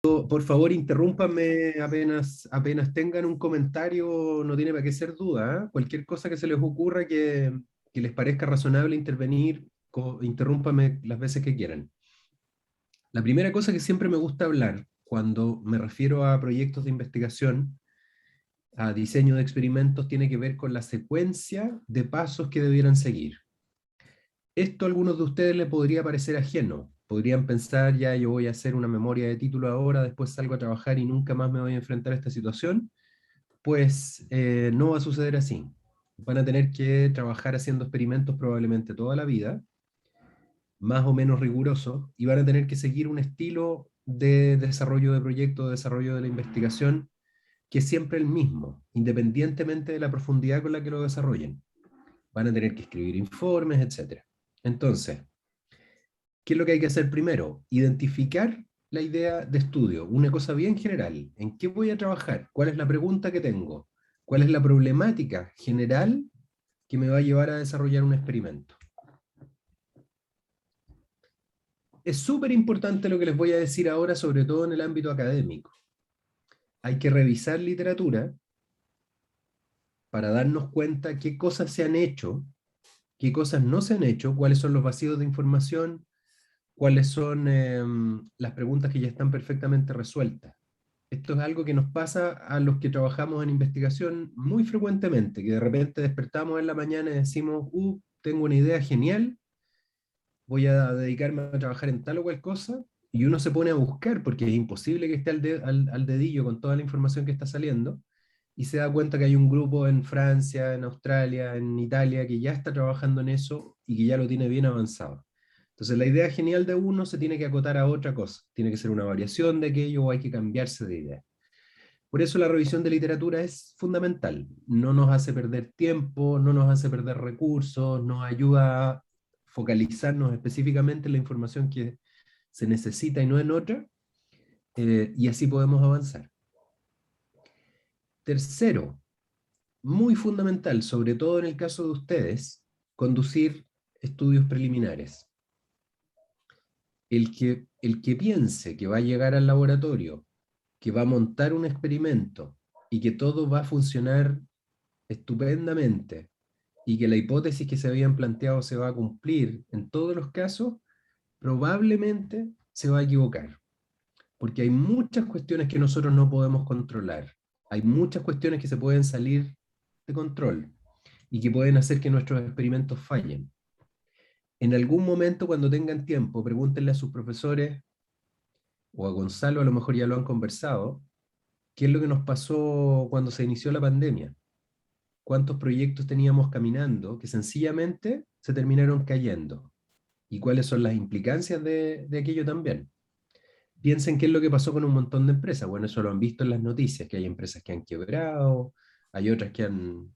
Por favor, interrúmpanme apenas tengan un comentario, no tiene para qué ser duda, ¿eh? Cualquier cosa que se les ocurra que les parezca razonable intervenir, interrúmpame las veces que quieran. La primera cosa que siempre me gusta hablar cuando me refiero a proyectos de investigación, a diseño de experimentos, tiene que ver con la secuencia de pasos que debieran seguir. Esto a algunos de ustedes les podría parecer ajeno. Podrían pensar, ya yo voy a hacer una memoria de título ahora, después salgo a trabajar y nunca más me voy a enfrentar a esta situación. Pues no va a suceder así. Van a tener que trabajar haciendo experimentos probablemente toda la vida, más o menos rigurosos, y van a tener que seguir un estilo de desarrollo de proyecto, de desarrollo de la investigación, que es siempre el mismo, independientemente de la profundidad con la que lo desarrollen. Van a tener que escribir informes, etc. Entonces, ¿qué es lo que hay que hacer primero? Identificar la idea de estudio, una cosa bien general. ¿En qué voy a trabajar? ¿Cuál es la pregunta que tengo? ¿Cuál es la problemática general que me va a llevar a desarrollar un experimento? Es súper importante lo que les voy a decir ahora, sobre todo en el ámbito académico. Hay que revisar literatura para darnos cuenta qué cosas se han hecho, qué cosas no se han hecho, cuáles son los vacíos de información, cuáles son las preguntas que ya están perfectamente resueltas. Esto es algo que nos pasa a los que trabajamos en investigación muy frecuentemente, que de repente despertamos en la mañana y decimos, tengo una idea genial, voy a dedicarme a trabajar en tal o cual cosa, y uno se pone a buscar, porque es imposible que esté al dedillo con toda la información que está saliendo, y se da cuenta que hay un grupo en Francia, en Australia, en Italia, que ya está trabajando en eso y que ya lo tiene bien avanzado. Entonces la idea genial de uno se tiene que acotar a otra cosa, tiene que ser una variación de aquello o hay que cambiarse de idea. Por eso la revisión de literatura es fundamental. No nos hace perder tiempo, no nos hace perder recursos, nos ayuda a focalizarnos específicamente en la información que se necesita y no en otra, y así podemos avanzar. Tercero, muy fundamental, sobre todo en el caso de ustedes, conducir estudios preliminares. El que piense que va a llegar al laboratorio, que va a montar un experimento y que todo va a funcionar estupendamente y que la hipótesis que se habían planteado se va a cumplir en todos los casos, probablemente se va a equivocar, porque hay muchas cuestiones que nosotros no podemos controlar. Hay muchas cuestiones que se pueden salir de control y que pueden hacer que nuestros experimentos fallen. En algún momento, cuando tengan tiempo, pregúntenle a sus profesores o a Gonzalo, a lo mejor ya lo han conversado, qué es lo que nos pasó cuando se inició la pandemia. Cuántos proyectos teníamos caminando que sencillamente se terminaron cayendo y cuáles son las implicancias de aquello también. Piensen qué es lo que pasó con un montón de empresas. Bueno, eso lo han visto en las noticias, que hay empresas que han quebrado, hay otras que han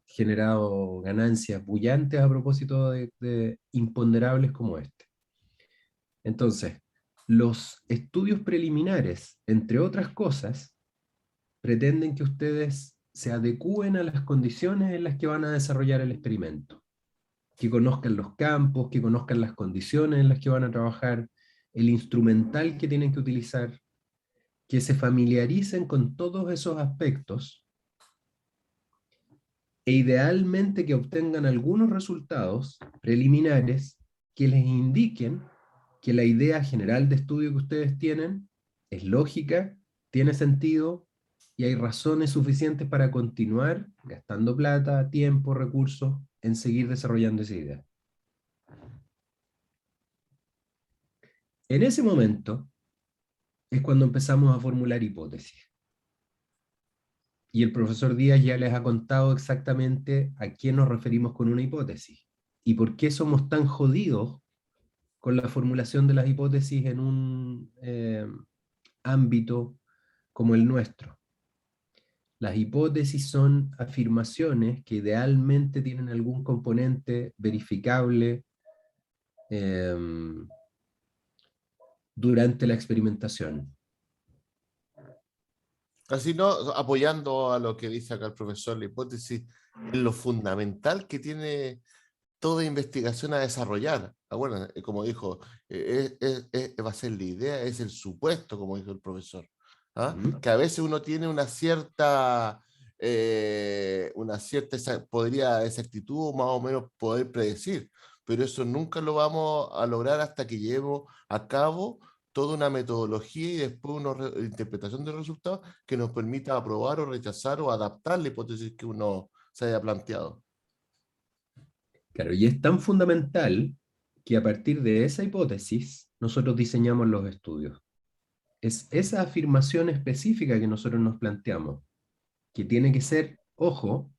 generado ganancias bullantes a propósito de imponderables como este. Entonces, los estudios preliminares, entre otras cosas, pretenden que ustedes se adecúen a las condiciones en las que van a desarrollar el experimento, que conozcan los campos, que conozcan las condiciones en las que van a trabajar, el instrumental que tienen que utilizar, que se familiaricen con todos esos aspectos e idealmente que obtengan algunos resultados preliminares que les indiquen que la idea general de estudio que ustedes tienen es lógica, tiene sentido y hay razones suficientes para continuar gastando plata, tiempo, recursos en seguir desarrollando esa idea. En ese momento es cuando empezamos a formular hipótesis. Y el profesor Díaz ya les ha contado exactamente a qué nos referimos con una hipótesis y por qué somos tan jodidos con la formulación de las hipótesis en un ámbito como el nuestro. Las hipótesis son afirmaciones que idealmente tienen algún componente verificable eh, durante la experimentación. Así no, apoyando a lo que dice acá el profesor, la hipótesis es lo fundamental que tiene toda investigación a desarrollar. bueno, como dijo, va a ser la idea, es el supuesto, como dijo el profesor. ¿Ah? ¿Mm? Que a veces uno tiene una cierta podría exactitud más o menos poder predecir, pero eso nunca lo vamos a lograr hasta que llevemos a cabo toda una metodología y después una interpretación de resultados que nos permita aprobar o rechazar o adaptar la hipótesis que uno se haya planteado. Claro, y es tan fundamental que a partir de esa hipótesis nosotros diseñamos los estudios. Es esa afirmación específica que nosotros nos planteamos, que tiene que ser, ojo,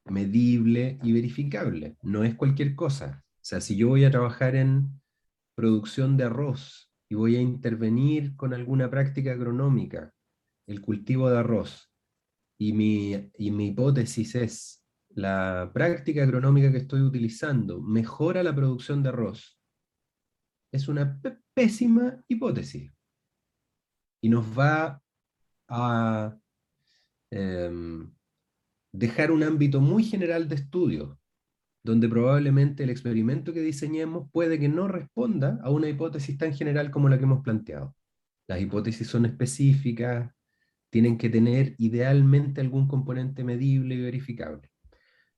medible y verificable. No es cualquier cosa. O sea, si yo voy a trabajar en producción de arroz y voy a intervenir con alguna práctica agronómica, el cultivo de arroz, y mi hipótesis es, la práctica agronómica que estoy utilizando mejora la producción de arroz, es una pésima hipótesis y nos va a em, dejar un ámbito muy general de estudio, donde probablemente el experimento que diseñemos puede que no responda a una hipótesis tan general como la que hemos planteado. Las hipótesis son específicas, tienen que tener idealmente algún componente medible y verificable.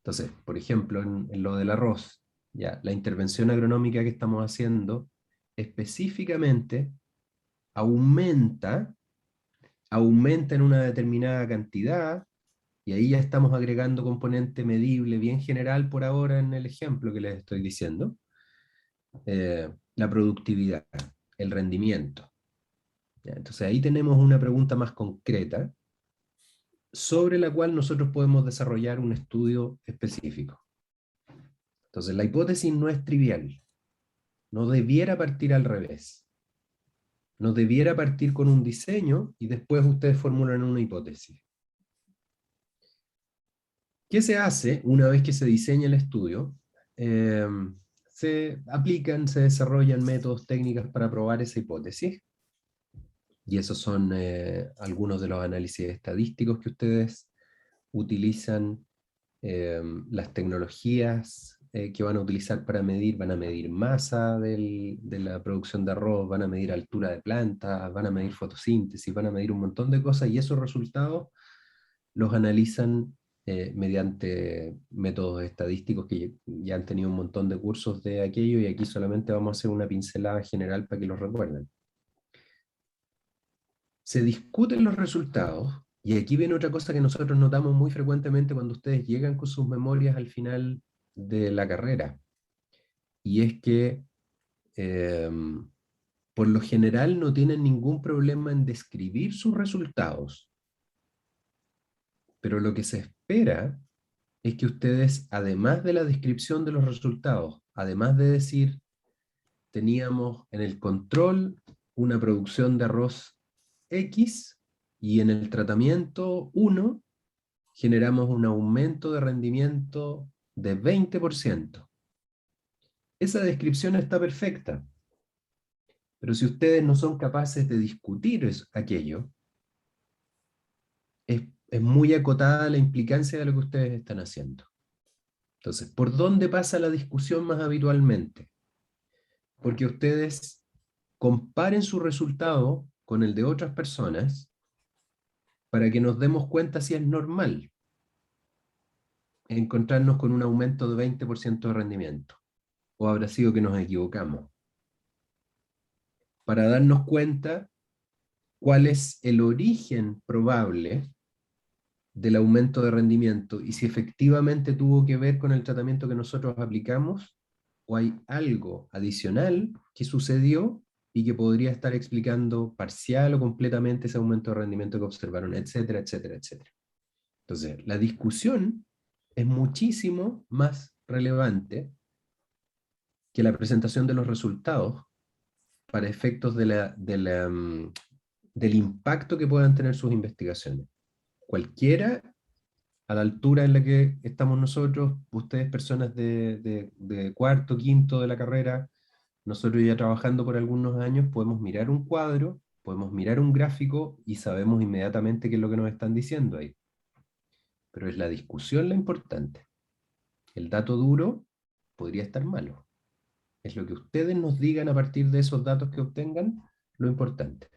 Entonces, por ejemplo, en lo del arroz, ya, la intervención agronómica que estamos haciendo específicamente aumenta, aumenta en una determinada cantidad, y ahí ya estamos agregando componente medible bien general por ahora en el ejemplo que les estoy diciendo, la productividad, el rendimiento. ¿Ya? Entonces ahí tenemos una pregunta más concreta sobre la cual nosotros podemos desarrollar un estudio específico. Entonces la hipótesis no es trivial, no debiera partir al revés, no debiera partir con un diseño y después ustedes formulan una hipótesis. ¿Qué se hace una vez que se diseña el estudio? Eh, Se aplican, se desarrollan métodos, técnicas para probar esa hipótesis, y esos son algunos de los análisis estadísticos que ustedes utilizan, las tecnologías que van a utilizar para medir, van a medir masa de la producción de arroz, van a medir altura de plantas, van a medir fotosíntesis, van a medir un montón de cosas, y esos resultados los analizan mediante métodos estadísticos que ya han tenido un montón de cursos de aquello, y aquí solamente vamos a hacer una pincelada general para que los recuerden. Se discuten los resultados, y aquí viene otra cosa que nosotros notamos muy frecuentemente cuando ustedes llegan con sus memorias al final de la carrera, y es que eh, por lo general no tienen ningún problema en describir sus resultados, pero lo que se espera es que ustedes, además de la descripción de los resultados, además de decir, teníamos en el control una producción de arroz X, y en el tratamiento 1 generamos un aumento de rendimiento de 20%. Esa descripción está perfecta, pero si ustedes no son capaces de discutir aquello, es muy acotada la implicancia de lo que ustedes están haciendo. Entonces, ¿por dónde pasa la discusión más habitualmente? Porque ustedes comparen su resultado con el de otras personas para que nos demos cuenta si es normal encontrarnos con un aumento de 20% de rendimiento, o habrá sido que nos equivocamos, para darnos cuenta cuál es el origen probable del aumento de rendimiento y si efectivamente tuvo que ver con el tratamiento que nosotros aplicamos, o hay algo adicional que sucedió y que podría estar explicando parcial o completamente ese aumento de rendimiento que observaron, etcétera, etcétera, etcétera. Entonces, la discusión es muchísimo más relevante que la presentación de los resultados para efectos del impacto que puedan tener sus investigaciones. Cualquiera, a la altura en la que estamos nosotros, ustedes personas de cuarto, quinto de la carrera, nosotros ya trabajando por algunos años, podemos mirar un cuadro, podemos mirar un gráfico y sabemos inmediatamente qué es lo que nos están diciendo ahí. Pero es la discusión la importante. El dato duro podría estar malo. Es lo que ustedes nos digan a partir de esos datos que obtengan, lo importante.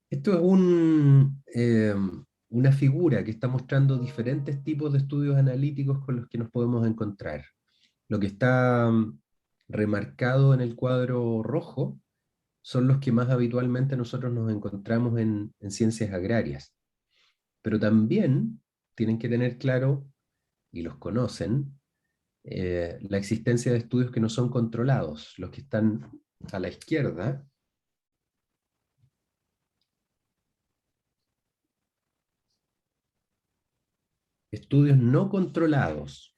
Esto es una figura que está mostrando diferentes tipos de estudios analíticos con los que nos podemos encontrar. Lo que está remarcado en el cuadro rojo son los que más habitualmente nosotros nos encontramos en ciencias agrarias. Pero también tienen que tener claro, y los conocen, la existencia de estudios que no son controlados, los que están a la izquierda. Estudios no controlados.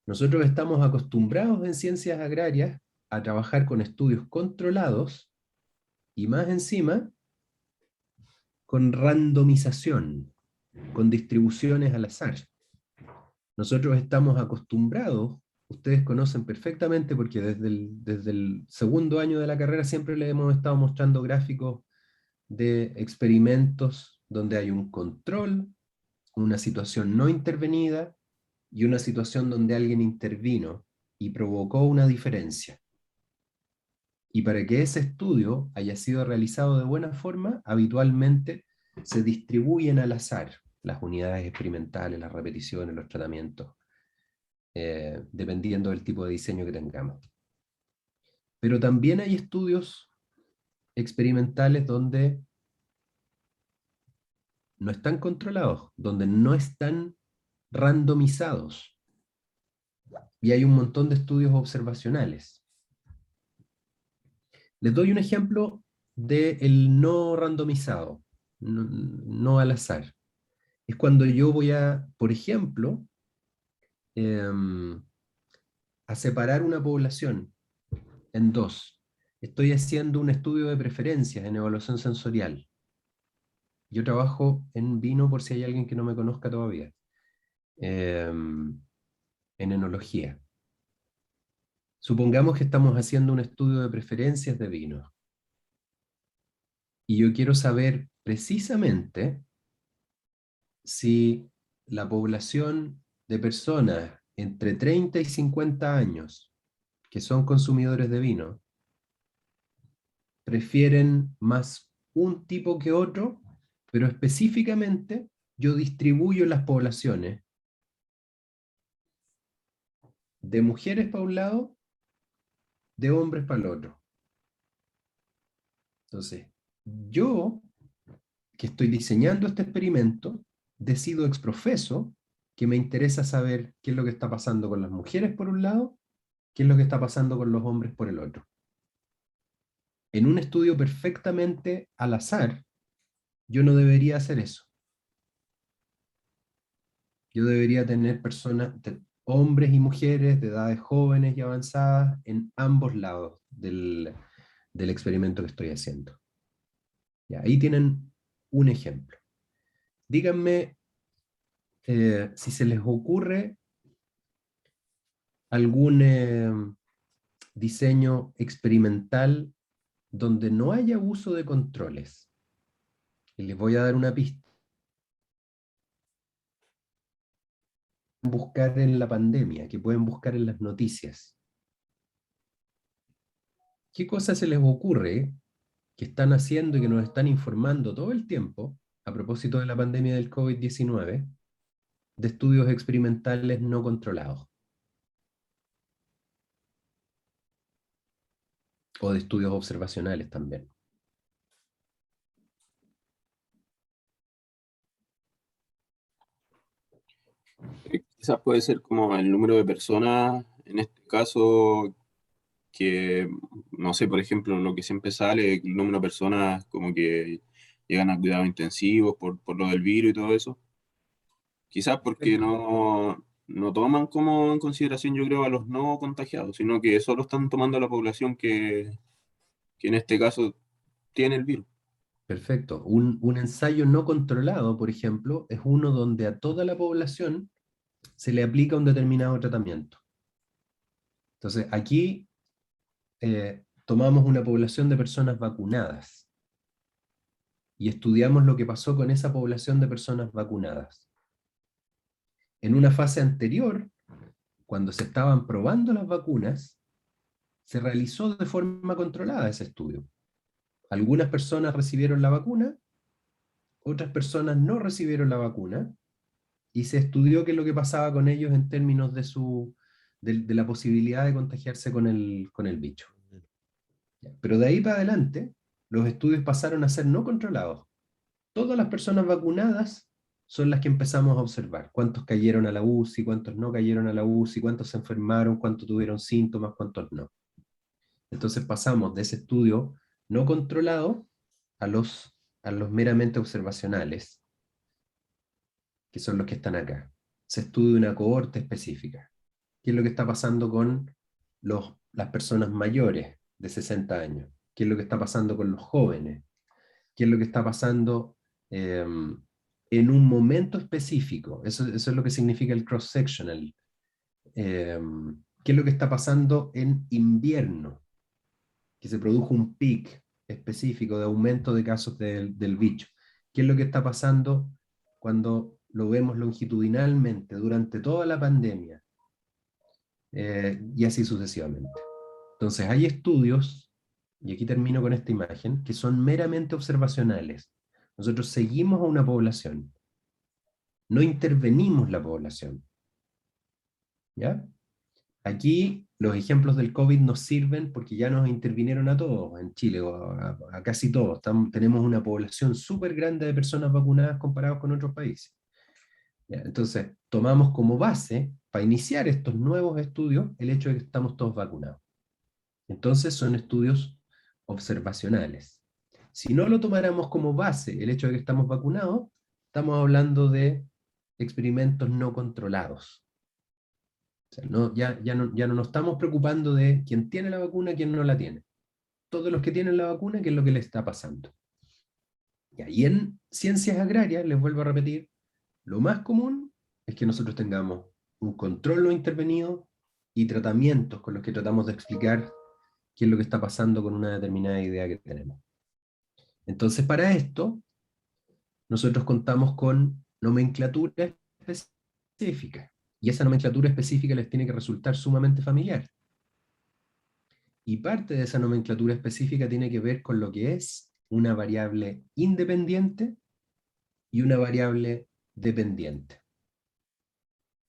Nosotros estamos acostumbrados en ciencias agrarias a trabajar con estudios controlados y más encima con randomización, con distribuciones al azar. Nosotros estamos acostumbrados, ustedes conocen perfectamente porque desde el segundo año de la carrera siempre les hemos estado mostrando gráficos de experimentos donde hay un control, una situación no intervenida y una situación donde alguien intervino y provocó una diferencia. Y para que ese estudio haya sido realizado de buena forma, habitualmente se distribuyen al azar las unidades experimentales, las repeticiones, los tratamientos, dependiendo del tipo de diseño que tengamos. Pero también hay estudios experimentales donde no están controlados, donde no están randomizados. Y hay un montón de estudios observacionales. Les doy un ejemplo del no randomizado, no al azar. Es cuando yo voy a, por ejemplo, a separar una población en dos. Estoy haciendo un estudio de preferencias en evaluación sensorial. Yo trabajo en vino por si hay alguien que no me conozca todavía, en enología. Supongamos que estamos haciendo un estudio de preferencias de vino. Y yo quiero saber precisamente si la población de personas entre 30 y 50 años que son consumidores de vino prefieren más un tipo que otro, pero específicamente yo distribuyo las poblaciones de mujeres para un lado, de hombres para el otro. Entonces, yo que estoy diseñando este experimento, decido ex profeso que me interesa saber qué es lo que está pasando con las mujeres por un lado, qué es lo que está pasando con los hombres por el otro. En un estudio perfectamente al azar, yo no debería hacer eso. Yo debería tener personas, hombres y mujeres de edades jóvenes y avanzadas en ambos lados del experimento que estoy haciendo. Ya, ahí tienen un ejemplo. Díganme si se les ocurre algún diseño experimental donde no haya uso de controles. Y les voy a dar una pista. Buscar en la pandemia, que pueden buscar en las noticias. ¿Qué cosas se les ocurre que están haciendo y que nos están informando todo el tiempo a propósito de la pandemia del COVID-19 de estudios experimentales no controlados? O de estudios observacionales también. Quizás puede ser como el número de personas, en este caso, que, no sé, por ejemplo, lo que siempre sale, el número de personas como que llegan a cuidados intensivos por lo del virus y todo eso. Quizás porque Perfecto. no toman como en consideración, yo creo, a los no contagiados, sino que solo están tomando a la población que en este caso tiene el virus. Perfecto. Un ensayo no controlado, por ejemplo, es uno donde a toda la población se le aplica un determinado tratamiento. Entonces, aquí tomamos una población de personas vacunadas y estudiamos lo que pasó con esa población de personas vacunadas. En una fase anterior, cuando se estaban probando las vacunas, se realizó de forma controlada ese estudio. Algunas personas recibieron la vacuna, otras personas no recibieron la vacuna, y se estudió qué es lo que pasaba con ellos en términos de la posibilidad de contagiarse con el bicho. Pero de ahí para adelante, los estudios pasaron a ser no controlados. Todas las personas vacunadas son las que empezamos a observar. Cuántos cayeron a la UCI, cuántos no cayeron a la UCI, cuántos se enfermaron, cuántos tuvieron síntomas, cuántos no. Entonces pasamos de ese estudio no controlado a los meramente observacionales, que son los que están acá. Se estudia una cohorte específica. ¿Qué es lo que está pasando con las personas mayores de 60 años? ¿Qué es lo que está pasando con los jóvenes? ¿Qué es lo que está pasando en un momento específico? Eso es lo que significa el cross-sectional. ¿Qué es lo que está pasando en invierno? Que se produjo un pic específico de aumento de casos del bicho. ¿Qué es lo que está pasando cuando lo vemos longitudinalmente durante toda la pandemia? Y así sucesivamente. Entonces hay estudios, y aquí termino con esta imagen, que son meramente observacionales. Nosotros seguimos a una población, no intervenimos la población. ¿Ya? Aquí los ejemplos del COVID nos sirven porque ya nos intervinieron a todos en Chile, o a casi todos. Tenemos una población súper grande de personas vacunadas comparados con otros países. ¿Ya? Entonces, tomamos como base, para iniciar estos nuevos estudios, el hecho de que estamos todos vacunados. Entonces, son estudios observacionales. Si no lo tomáramos como base, el hecho de que estamos vacunados, estamos hablando de experimentos no controlados. O sea, ya no nos estamos preocupando de quién tiene la vacuna y quién no la tiene. Todos los que tienen la vacuna, ¿qué es lo que les está pasando? Y ahí en ciencias agrarias, les vuelvo a repetir, lo más común es que nosotros tengamos un control no intervenido y tratamientos con los que tratamos de explicar qué es lo que está pasando con una determinada idea que tenemos. Entonces, para esto, nosotros contamos con nomenclatura específica. Y esa nomenclatura específica les tiene que resultar sumamente familiar. Y parte de esa nomenclatura específica tiene que ver con lo que es una variable independiente y una variable dependiente.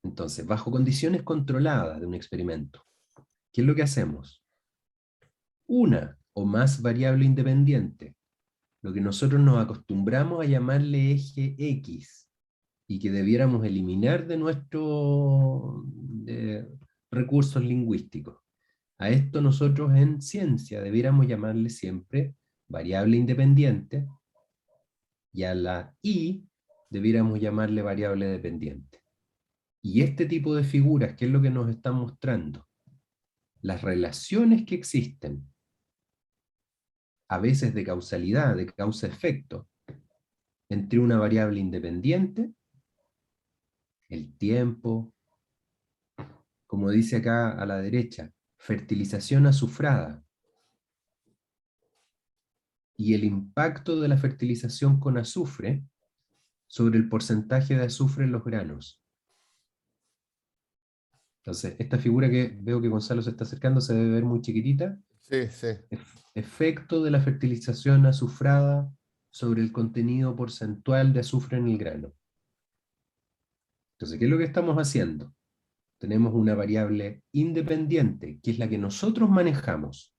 Entonces, bajo condiciones controladas de un experimento, ¿qué es lo que hacemos? Una o más variable independiente, lo que nosotros nos acostumbramos a llamarle eje X, y que debiéramos eliminar de nuestros recursos lingüísticos. A esto nosotros en ciencia debiéramos llamarle siempre variable independiente, y a la Y debiéramos llamarle variable dependiente. Y este tipo de figuras, ¿qué es lo que nos están mostrando? Las relaciones que existen, a veces de causalidad, de causa-efecto, entre una variable independiente, el tiempo, como dice acá a la derecha, fertilización azufrada, y el impacto de la fertilización con azufre sobre el porcentaje de azufre en los granos. Entonces, esta figura que veo que Gonzalo se está acercando se debe ver muy chiquitita. Sí, sí. Efecto de la fertilización azufrada sobre el contenido porcentual de azufre en el grano. Entonces, ¿qué es lo que estamos haciendo? Tenemos una variable independiente, que es la que nosotros manejamos.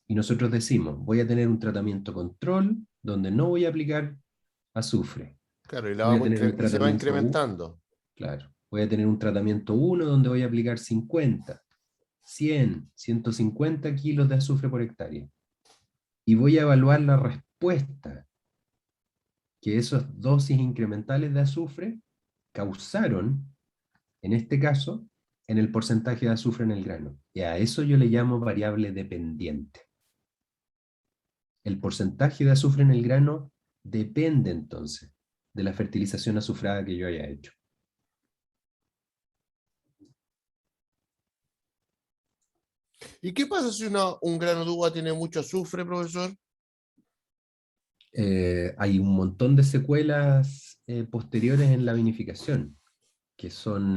Y nosotros decimos, voy a tener un tratamiento control donde no voy a aplicar azufre. Claro, y, Voy a tener un y se va tratamiento incrementando. claro. Voy a tener un tratamiento 1 donde voy a aplicar 50, 100, 150 kilos de azufre por hectárea. Y voy a evaluar la respuesta que esas dosis incrementales de azufre causaron, en este caso, en el porcentaje de azufre en el grano. Y a eso yo le llamo variable dependiente. El porcentaje de azufre en el grano depende entonces de la fertilización azufrada que yo haya hecho. ¿Y qué pasa si un grano de uva tiene mucho azufre, profesor? Hay un montón de secuelas posteriores en la vinificación, que son,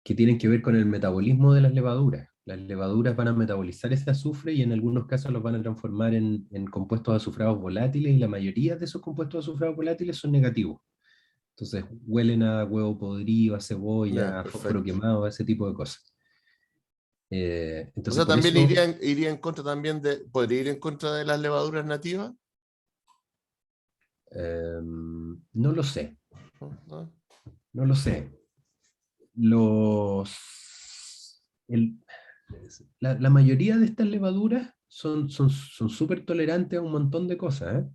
que tienen que ver con el metabolismo de las levaduras. Las levaduras van a metabolizar ese azufre y en algunos casos los van a transformar en compuestos azufrados volátiles, y la mayoría de esos compuestos azufrados volátiles son negativos. Entonces huelen a huevo podrido, a Ya, cebolla, a fósforo perfecto. quemado, a ese tipo de cosas. O Entonces sea, por también eso iría en contra también podría ir en contra de las levaduras nativas. no lo sé, ¿No? ¿No? no lo sé. Los, el- la mayoría de estas levaduras son súper tolerantes a un montón de cosas, ¿eh?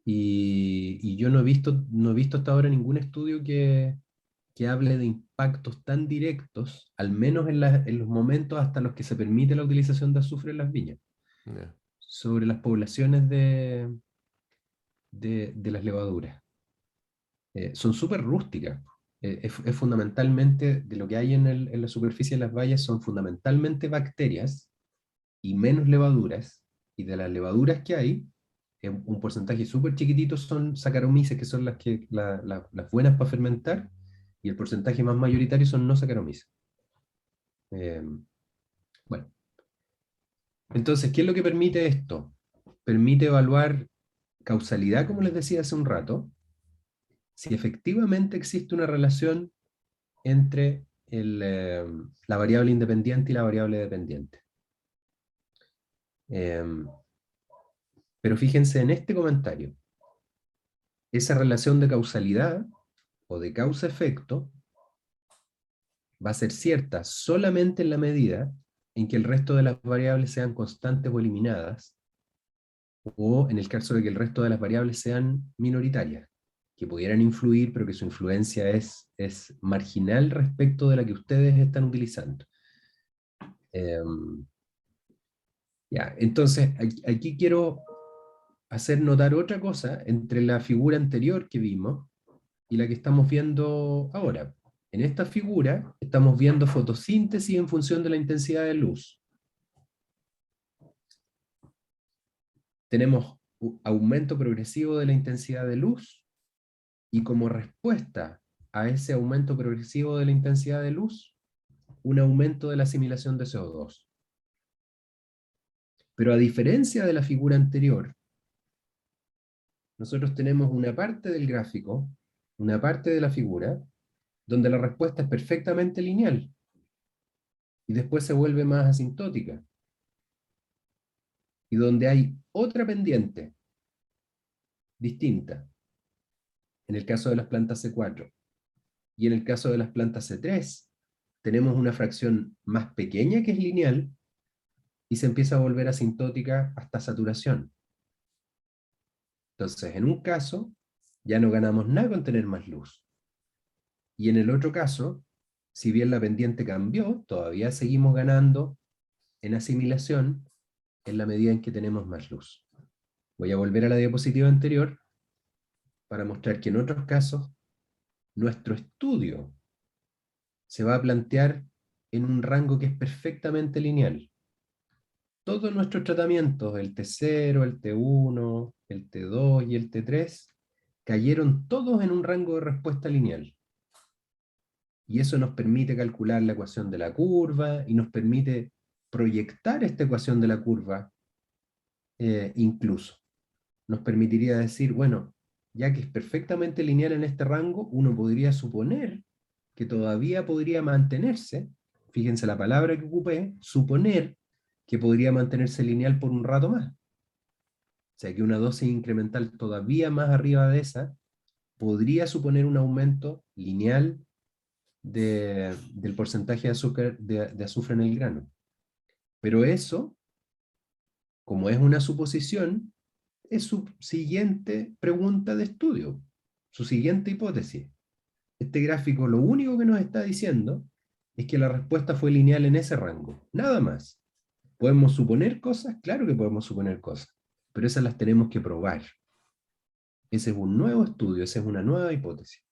Y yo no he visto hasta ahora ningún estudio que hable de impactos tan directos, al menos en los momentos hasta los que se permite la utilización de azufre en las viñas, Ya. sobre las poblaciones de las levaduras. Son súper rústicas. Es fundamentalmente, de lo que hay en la superficie de las bayas, son fundamentalmente bacterias y menos levaduras, y de las levaduras que hay, un porcentaje súper chiquitito son Saccharomyces, que son las buenas para fermentar, y el porcentaje más mayoritario son no Saccharomyces. Eh, bueno, entonces, ¿qué es lo que permite esto? Permite evaluar causalidad, como les decía hace un rato, si efectivamente existe una relación entre la variable independiente y la variable dependiente. Pero fíjense en este comentario. Esa relación de causalidad o de causa-efecto va a ser cierta solamente en la medida en que el resto de las variables sean constantes o eliminadas, o en el caso de que el resto de las variables sean minoritarias, que pudieran influir, pero que su influencia es marginal respecto de la que ustedes están utilizando. Ya, entonces, aquí quiero hacer notar otra cosa entre la figura anterior que vimos y la que estamos viendo ahora. En esta figura estamos viendo fotosíntesis en función de la intensidad de luz. Tenemos un aumento progresivo de la intensidad de luz, y como respuesta a ese aumento progresivo de la intensidad de luz, un aumento de la asimilación de CO2. Pero a diferencia de la figura anterior, nosotros tenemos una parte del gráfico, una parte de la figura, donde la respuesta es perfectamente lineal y después se vuelve más asintótica, y donde hay otra pendiente distinta, en el caso de las plantas C4, y en el caso de las plantas C3, tenemos una fracción más pequeña que es lineal y se empieza a volver asintótica hasta saturación. Entonces, en un caso, ya no ganamos nada con tener más luz. Y en el otro caso, si bien la pendiente cambió, todavía seguimos ganando en asimilación en la medida en que tenemos más luz. Voy a volver a la diapositiva anterior para mostrar que en otros casos nuestro estudio se va a plantear en un rango que es perfectamente lineal. Todos nuestros tratamientos, el T0, el T1, el T2 y el T3, cayeron todos en un rango de respuesta lineal. Y eso nos permite calcular la ecuación de la curva y nos permite proyectar esta ecuación de la curva incluso. Nos permitiría decir, bueno, ya que es perfectamente lineal en este rango, uno podría suponer que todavía podría mantenerse, fíjense la palabra que ocupé, suponer que podría mantenerse lineal por un rato más. O sea que una dosis incremental todavía más arriba de esa podría suponer un aumento lineal del porcentaje de azúcar, de azufre en el grano. Pero eso, como es una suposición, es su siguiente pregunta de estudio, su siguiente hipótesis. Este gráfico lo único que nos está diciendo es que la respuesta fue lineal en ese rango, nada más. ¿Podemos suponer cosas? Claro que podemos suponer cosas, pero esas las tenemos que probar. Ese es un nuevo estudio, esa es una nueva hipótesis.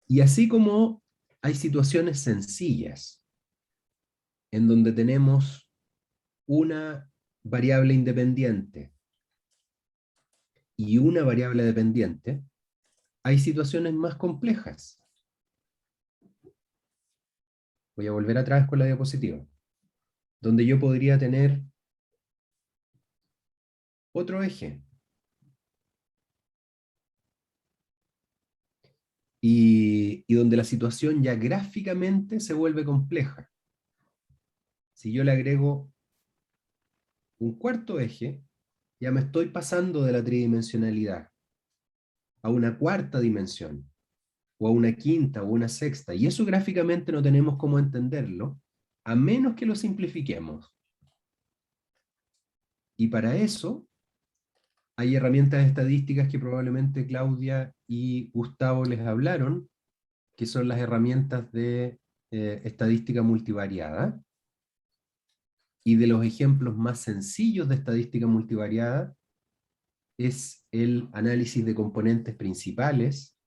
Y así como hay situaciones sencillas en donde tenemos una variable independiente y una variable dependiente, hay situaciones más complejas. Voy a volver atrás con la diapositiva, donde yo podría tener otro eje. Y donde la situación ya gráficamente se vuelve compleja. Si yo le agrego un cuarto eje, ya me estoy pasando de la tridimensionalidad a una cuarta dimensión, o a una quinta, o una sexta, y eso gráficamente no tenemos cómo entenderlo, a menos que lo simplifiquemos. Y para eso, hay herramientas estadísticas que probablemente Claudia y Gustavo les hablaron, que son las herramientas de estadística multivariada. Y de los ejemplos más sencillos de estadística multivariada es el análisis de componentes principales,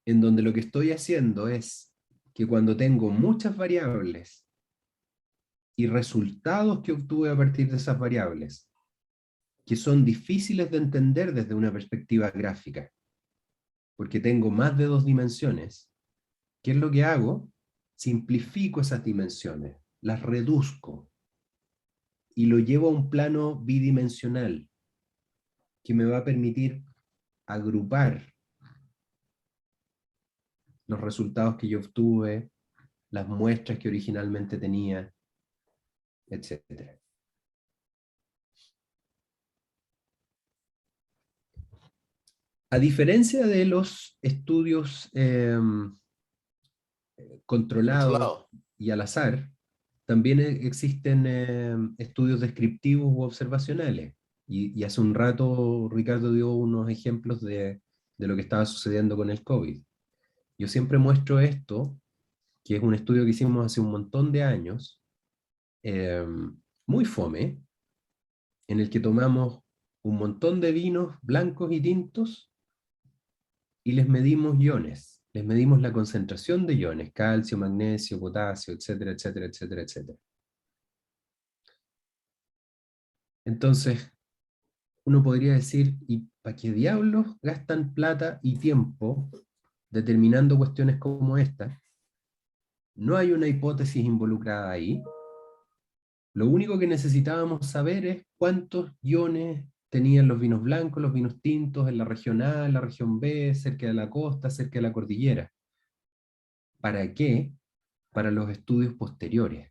en donde lo que estoy haciendo es que cuando tengo muchas variables y resultados que obtuve a partir de esas variables, que son difíciles de entender desde una perspectiva gráfica, porque tengo más de 2 dimensiones, ¿qué es lo que hago? Simplifico esas dimensiones, las reduzco y lo llevo a un plano bidimensional que me va a permitir agrupar los resultados que yo obtuve, las muestras que originalmente tenía, etc. A diferencia de los estudios controlados Controlado. y al azar, también existen estudios descriptivos u observacionales. Y hace un rato Ricardo dio unos ejemplos de lo que estaba sucediendo con el COVID. Yo siempre muestro esto, que es un estudio que hicimos hace un montón de años, muy fome, en el que tomamos un montón de vinos blancos y tintos y les medimos iones, les medimos la concentración de iones, calcio, magnesio, potasio, etcétera, etcétera, etcétera, etcétera. Entonces, uno podría decir, ¿y para qué diablos gastan plata y tiempo determinando cuestiones como esta? No hay una hipótesis involucrada ahí. Lo único que necesitábamos saber es cuántos iones tenían los vinos blancos, los vinos tintos en la región A, en la región B, cerca de la costa, cerca de la cordillera. ¿Para qué? Para los estudios posteriores.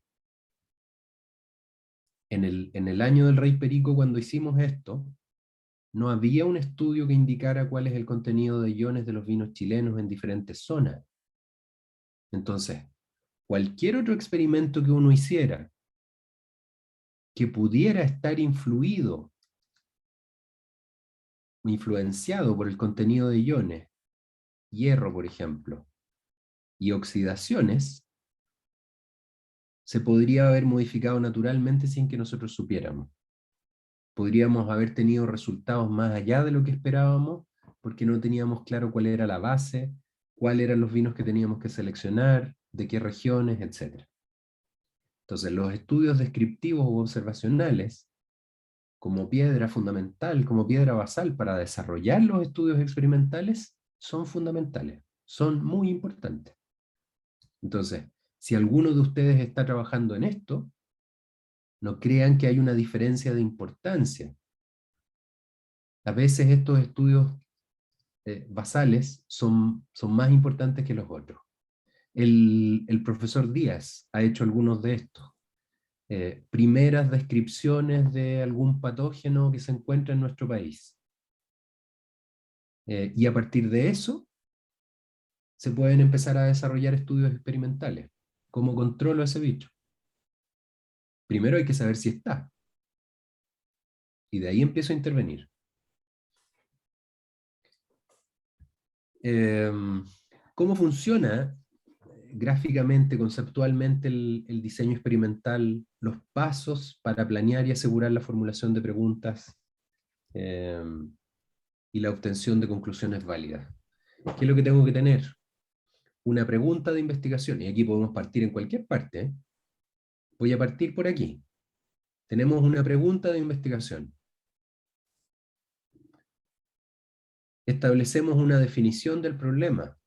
En el año del Rey Perico, cuando hicimos esto, no había un estudio que indicara cuál es el contenido de iones de los vinos chilenos en diferentes zonas. Entonces, cualquier otro experimento que uno hiciera que pudiera estar influido o influenciado por el contenido de iones, hierro, por ejemplo, y oxidaciones, se podría haber modificado naturalmente sin que nosotros supiéramos. Podríamos haber tenido resultados más allá de lo que esperábamos, porque no teníamos claro cuál era la base, cuáles eran los vinos que teníamos que seleccionar, de qué regiones, etc. Entonces, los estudios descriptivos u observacionales, como piedra fundamental, como piedra basal para desarrollar los estudios experimentales, son fundamentales, son muy importantes. Entonces, si alguno de ustedes está trabajando en esto, no crean que hay una diferencia de importancia. A veces estos estudios basales son más importantes que los otros. El profesor Díaz ha hecho algunos de estos. Primeras descripciones de algún patógeno que se encuentra en nuestro país. Y a partir de eso, se pueden empezar a desarrollar estudios experimentales. ¿Cómo controlo a ese bicho? Primero hay que saber si está. Y de ahí empiezo a intervenir. ¿Cómo funciona gráficamente, conceptualmente el diseño experimental, los pasos para planear y asegurar la formulación de preguntas y la obtención de conclusiones válidas? ¿Qué es lo que tengo que tener? una pregunta de investigación, y aquí podemos partir en cualquier parte, ¿eh? Voy a partir por aquí. Tenemos una pregunta de investigación. Establecemos una definición del problema.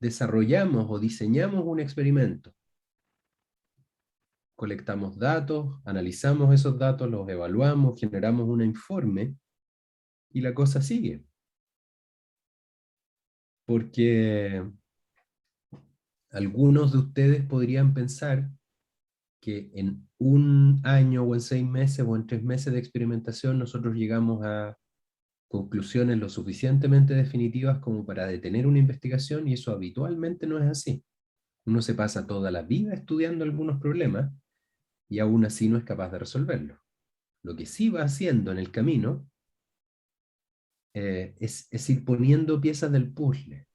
Desarrollamos o diseñamos un experimento. Colectamos datos, analizamos esos datos, los evaluamos, generamos un informe y la cosa sigue. Porque algunos de ustedes podrían pensar que en un año o en 6 meses o en 3 meses de experimentación nosotros llegamos a conclusiones lo suficientemente definitivas como para detener una investigación, y eso habitualmente no es así. Uno se pasa toda la vida estudiando algunos problemas y aún así no es capaz de resolverlos. Lo que sí va haciendo en el camino es ir poniendo piezas del puzzle.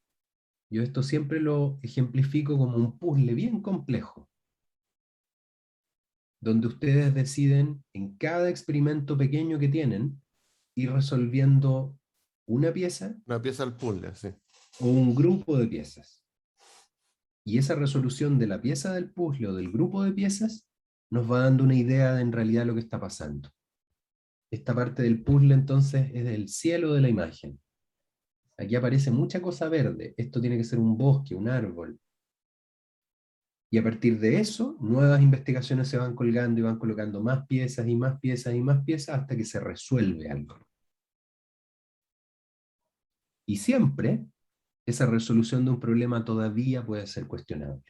Yo esto siempre lo ejemplifico como un puzzle bien complejo, donde ustedes deciden en cada experimento pequeño que tienen ir resolviendo una pieza Una pieza al puzzle, sí. o un grupo de piezas. Y esa resolución de la pieza del puzzle o del grupo de piezas nos va dando una idea de en realidad lo que está pasando. Esta parte del puzzle entonces es el cielo de la imagen. Aquí aparece mucha cosa verde. Esto tiene que ser un bosque, un árbol. Y a partir de eso, nuevas investigaciones se van colgando y van colocando más piezas y más piezas y más piezas hasta que se resuelve algo. Y siempre esa resolución de un problema todavía puede ser cuestionable.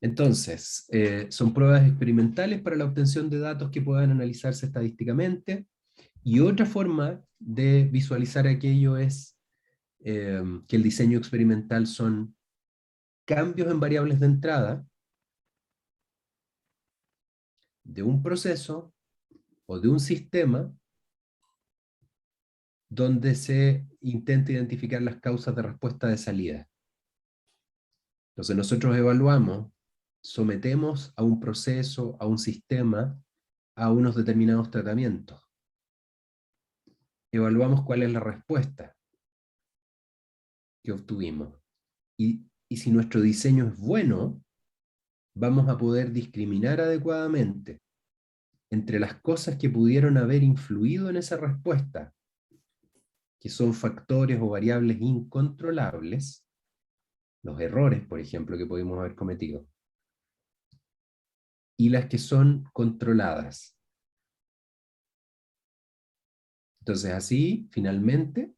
Entonces, son pruebas experimentales para la obtención de datos que puedan analizarse estadísticamente, y otra forma de visualizar aquello es que el diseño experimental son cambios en variables de entrada de un proceso o de un sistema donde se intenta identificar las causas de respuesta de salida. Entonces nosotros evaluamos, sometemos a un proceso, a un sistema, a unos determinados tratamientos. Evaluamos cuál es la respuesta que obtuvimos. Y si nuestro diseño es bueno, vamos a poder discriminar adecuadamente entre las cosas que pudieron haber influido en esa respuesta, que son factores o variables incontrolables, los errores, por ejemplo, que pudimos haber cometido, y las que son controladas. Entonces, así, finalmente,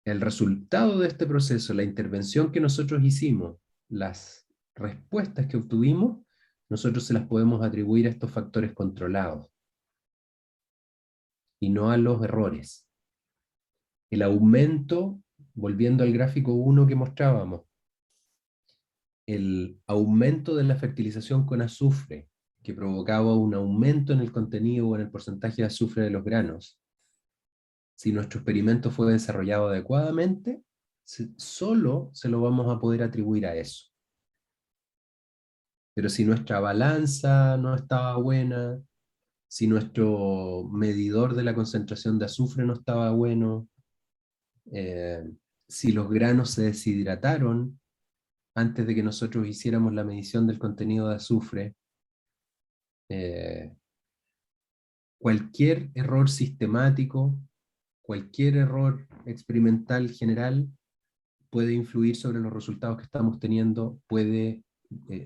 el resultado de este proceso, la intervención que nosotros hicimos, las respuestas que obtuvimos, nosotros se las podemos atribuir a estos factores controlados y no a los errores. El aumento, volviendo al gráfico 1 que mostrábamos, el aumento de la fertilización con azufre, que provocaba un aumento en el contenido o en el porcentaje de azufre de los granos, si nuestro experimento fue desarrollado adecuadamente, solo se lo vamos a poder atribuir a eso. Pero si nuestra balanza no estaba buena, si nuestro medidor de la concentración de azufre no estaba bueno, si los granos se deshidrataron antes de que nosotros hiciéramos la medición del contenido de azufre, cualquier error sistemático, cualquier error experimental general puede influir sobre los resultados que estamos teniendo, puede...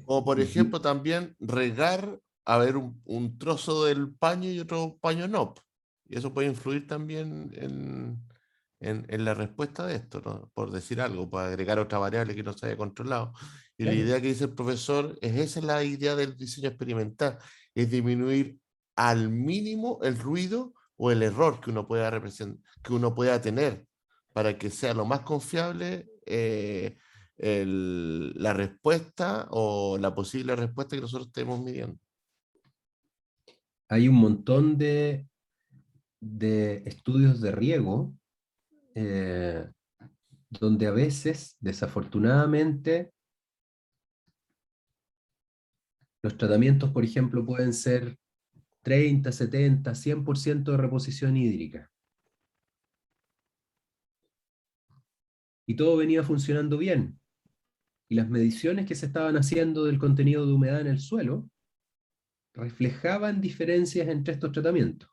O por ejemplo también regar, a ver un trozo del paño y otro paño no. Y eso puede influir también en la respuesta de esto, ¿no? Por decir algo, para agregar otra variable que no se haya controlado. Y la idea que dice el profesor es esa es la idea del diseño experimental, es disminuir al mínimo el ruido o el error que uno pueda que uno pueda tener para que sea lo más confiable la respuesta o la posible respuesta que nosotros estemos midiendo. Hay un montón de estudios de riego donde a veces, desafortunadamente, los tratamientos, por ejemplo, pueden ser 30, 70, 100% de reposición hídrica. Y todo venía funcionando bien. Y las mediciones que se estaban haciendo del contenido de humedad en el suelo reflejaban diferencias entre estos tratamientos.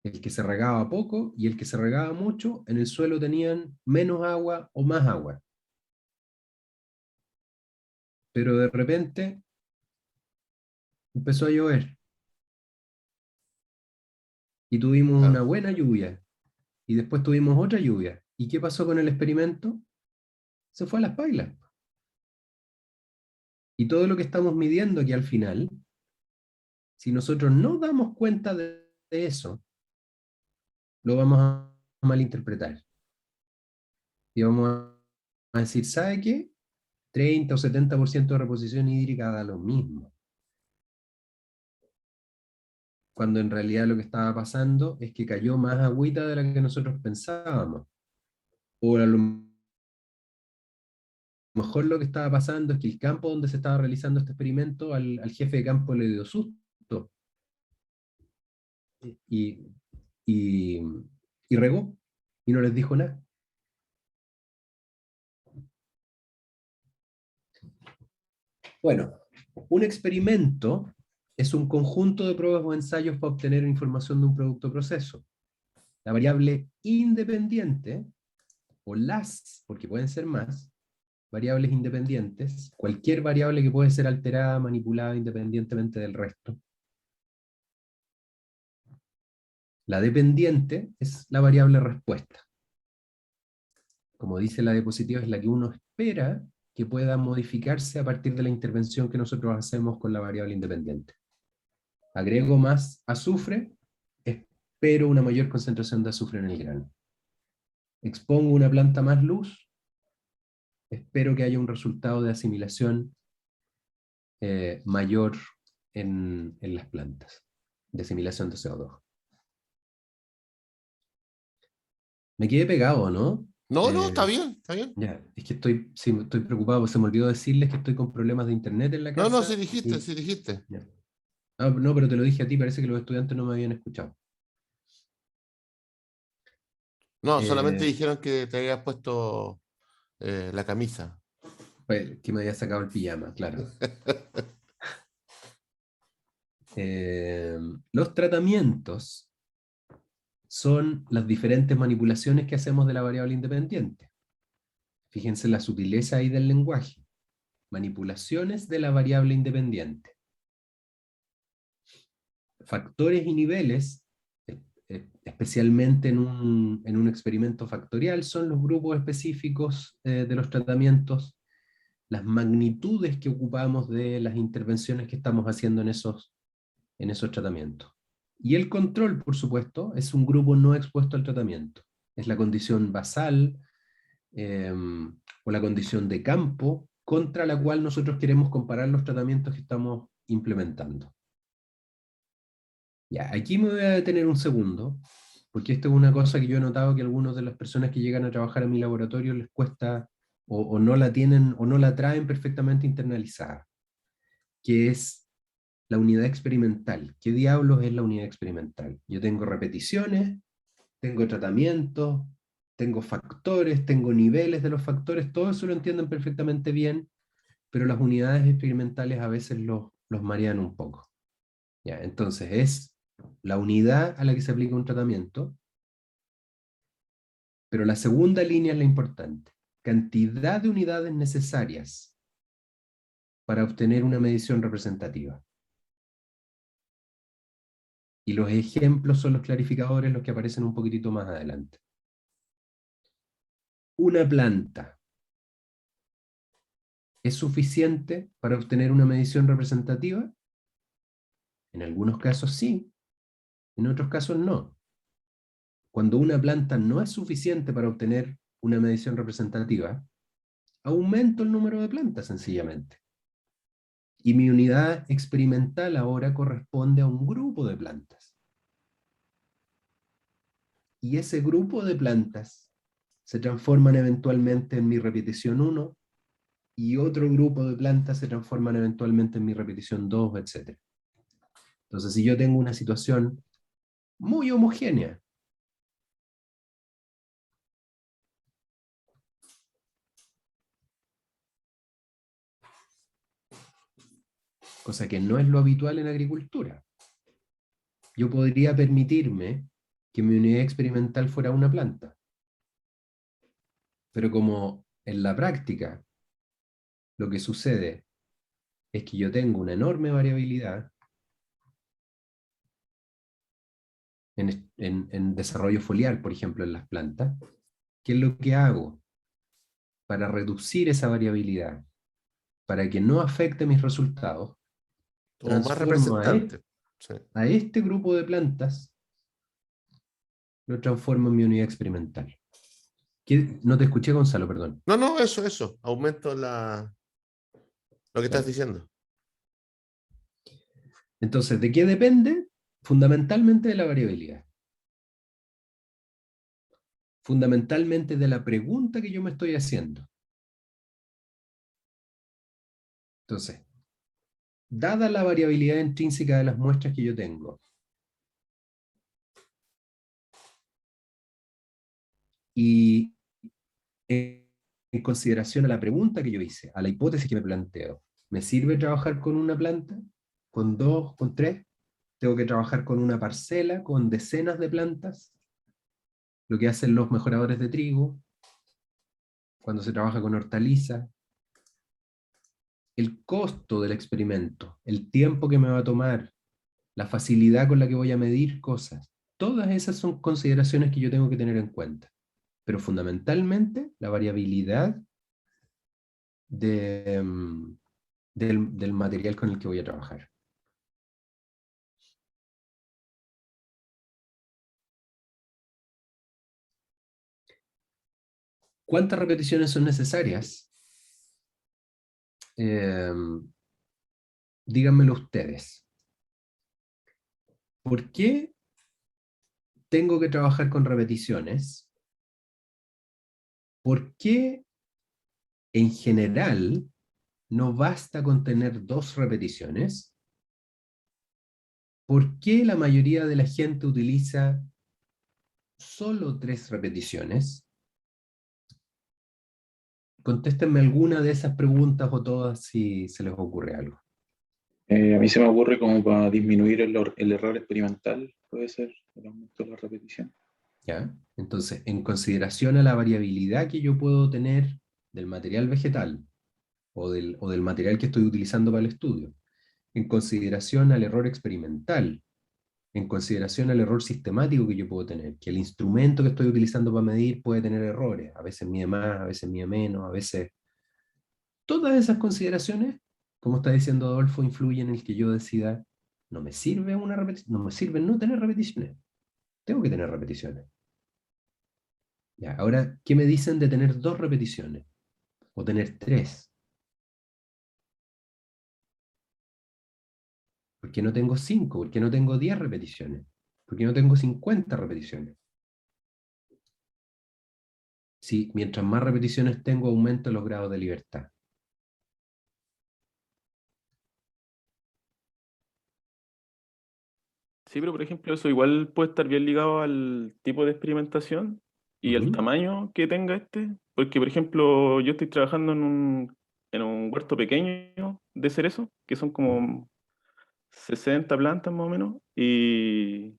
El que se regaba poco y el que se regaba mucho, en el suelo tenían menos agua o más agua. Pero de repente empezó a llover y tuvimos una Claro. buena lluvia y después tuvimos otra lluvia. ¿Y qué pasó con el experimento? Se fue a las pailas. Y todo lo que estamos midiendo aquí al final, si nosotros no damos cuenta de eso, lo vamos a malinterpretar. Y vamos a decir, ¿sabe qué? 30 o 70% de reposición hídrica da lo mismo. Cuando en realidad lo que estaba pasando es que cayó más agüita de la que nosotros pensábamos. O a lo mejor lo que estaba pasando es que el campo donde se estaba realizando este experimento, al jefe de campo le dio susto. Y, y, y regó. Y no les dijo nada. Bueno, un experimento es un conjunto de pruebas o ensayos para obtener información de un producto o proceso. La variable independiente, o las, porque pueden ser más, variables independientes, cualquier variable que puede ser alterada, manipulada independientemente del resto. La dependiente es la variable respuesta. Como dice la diapositiva, es la que uno espera que pueda modificarse a partir de la intervención que nosotros hacemos con la variable independiente. Agrego más azufre, espero una mayor concentración de azufre en el grano. Expongo una planta más luz, espero que haya un resultado de asimilación mayor en las plantas, de asimilación de CO2. Me quedé pegado, ¿no? No, no, está bien, está bien. Ya, es que sí, estoy preocupado, se me olvidó decirles que estoy con problemas de internet en la No, no, sí casa. dijiste, sí dijiste. Ya. Ah, no, pero te lo dije a ti, parece que los estudiantes no me habían escuchado. No, solamente Eh, dijeron que te habías puesto la camisa. pues, que me había sacado el pijama, claro. Los tratamientos son las diferentes manipulaciones que hacemos de la variable independiente. Fíjense la sutileza ahí del lenguaje. Manipulaciones de la variable independiente. Factores y niveles, especialmente en un experimento factorial, son los grupos específicos de los tratamientos, las magnitudes que ocupamos de las intervenciones que estamos haciendo en esos tratamientos. Y el control, por supuesto, es un grupo no expuesto al tratamiento. Es la condición basal o la condición de campo contra la cual nosotros queremos comparar los tratamientos que estamos implementando. Ya, aquí me voy a detener un segundo, porque esto es una cosa que yo he notado que algunas de las personas que llegan a trabajar en mi laboratorio les cuesta o no la tienen o no la traen perfectamente internalizada, que es la unidad experimental. ¿Qué diablos es la unidad experimental? Yo tengo repeticiones, tengo tratamientos, tengo factores, tengo niveles de los factores, todo eso lo entienden perfectamente bien, pero las unidades experimentales a veces los marean un poco. Ya, entonces es la unidad a la que se aplica un tratamiento, pero la segunda línea es la importante. Cantidad de unidades necesarias para obtener una medición representativa. Y los ejemplos son los clarificadores, los que aparecen un poquitito más adelante. Una planta ¿es suficiente para obtener una medición representativa? En algunos casos sí, en otros casos no. Cuando una planta no es suficiente para obtener una medición representativa, aumento el número de plantas sencillamente. Y mi unidad experimental ahora corresponde a un grupo de plantas. Y ese grupo de plantas se transforman eventualmente en mi repetición 1 y otro grupo de plantas se transforman eventualmente en mi repetición 2, etc. Entonces, si yo tengo una situación muy homogénea, cosa que no es lo habitual en agricultura, yo podría permitirme que mi unidad experimental fuera una planta. Pero como en la práctica lo que sucede es que yo tengo una enorme variabilidad en desarrollo foliar, por ejemplo, en las plantas, ¿qué es lo que hago para reducir esa variabilidad? Para que no afecte mis resultados, Como más transformo representante. Sí. a este grupo de plantas, lo transformo en mi unidad experimental. No te escuché, Gonzalo, perdón. No, no, eso. Aumento lo que estás Claro. diciendo. Entonces, ¿de qué depende? Fundamentalmente de la variabilidad. Fundamentalmente de la pregunta que yo me estoy haciendo. Entonces, dada la variabilidad intrínseca de las muestras que yo tengo, y en consideración a la pregunta que yo hice, a la hipótesis que me planteo, ¿me sirve trabajar con una planta? ¿Con dos? ¿Con tres? ¿Tengo que trabajar con una parcela? ¿Con decenas de plantas? Lo que hacen los mejoradores de trigo, cuando se trabaja con hortalizas. El costo del experimento, el tiempo que me va a tomar, la facilidad con la que voy a medir cosas, todas esas son consideraciones que yo tengo que tener en cuenta. Pero fundamentalmente la variabilidad de, del material con el que voy a trabajar. ¿Cuántas repeticiones son necesarias? Díganmelo ustedes. ¿Por qué tengo que trabajar con repeticiones? ¿Por qué en general no basta con tener 2 repeticiones? ¿Por qué la mayoría de la gente utiliza solo 3 repeticiones? Contéstenme alguna de esas preguntas o todas si se les ocurre algo. A mí se me ocurre como para disminuir el error experimental, puede ser el aumento de la repetición. ¿Ya? Entonces, en consideración a la variabilidad que yo puedo tener del material vegetal o del material que estoy utilizando para el estudio, en consideración al error experimental, en consideración al error sistemático que yo puedo tener, que el instrumento que estoy utilizando para medir puede tener errores, a veces mide más, a veces mide menos, a veces... Todas esas consideraciones, como está diciendo Adolfo, influyen en el que yo decida, no me sirve una repetición, no me sirve no tener repeticiones, tengo que tener repeticiones. Ya, ahora, ¿qué me dicen de tener 2 repeticiones? O tener 3. ¿Por qué no tengo 5? ¿Por qué no tengo 10 repeticiones? ¿Por qué no tengo 50 repeticiones? Si mientras más repeticiones tengo, aumento los grados de libertad. Sí, pero por ejemplo, eso igual puede estar bien ligado al tipo de experimentación y al tamaño que tenga este. Porque, por ejemplo, yo estoy trabajando en un huerto pequeño de cerezo, que son como 60 plantas más o menos, y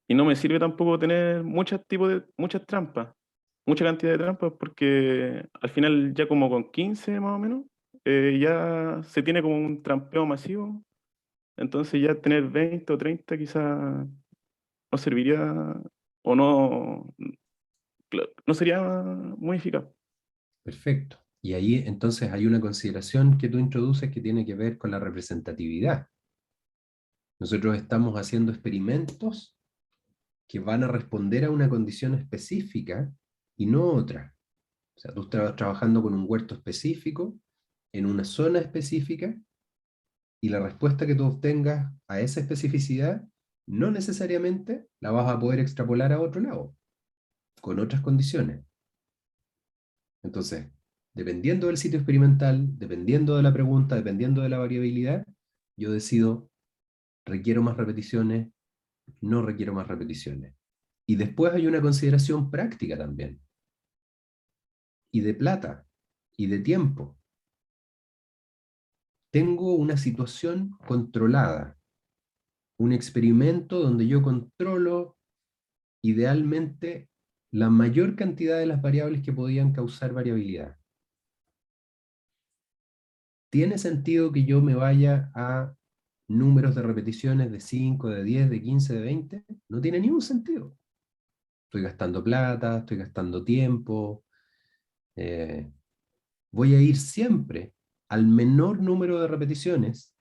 no me sirve tampoco tener muchas trampas, mucha cantidad de trampas, porque al final ya como con 15 más o menos, ya se tiene como un trampeo masivo. Entonces ya tener 20 o 30 quizás no serviría o no, no sería muy eficaz. Perfecto. Y ahí entonces hay una consideración que tú introduces que tiene que ver con la representatividad. Nosotros estamos haciendo experimentos que van a responder a una condición específica y no otra. O sea, tú estás trabajando con un huerto específico, en una zona específica, y la respuesta que tú obtengas a esa especificidad no necesariamente la vas a poder extrapolar a otro lado, con otras condiciones. Entonces, dependiendo del sitio experimental, dependiendo de la pregunta, dependiendo de la variabilidad, yo decido requiero más repeticiones, no requiero más repeticiones. Y después hay una consideración práctica también, y de plata, y de tiempo. Tengo una situación controlada, un experimento donde yo controlo idealmente la mayor cantidad de las variables que podían causar variabilidad. ¿Tiene sentido que yo me vaya a números de repeticiones de 5, de 10, de 15, de 20? No tiene ningún sentido. Estoy gastando plata, estoy gastando tiempo. Voy a ir siempre al menor número de repeticiones,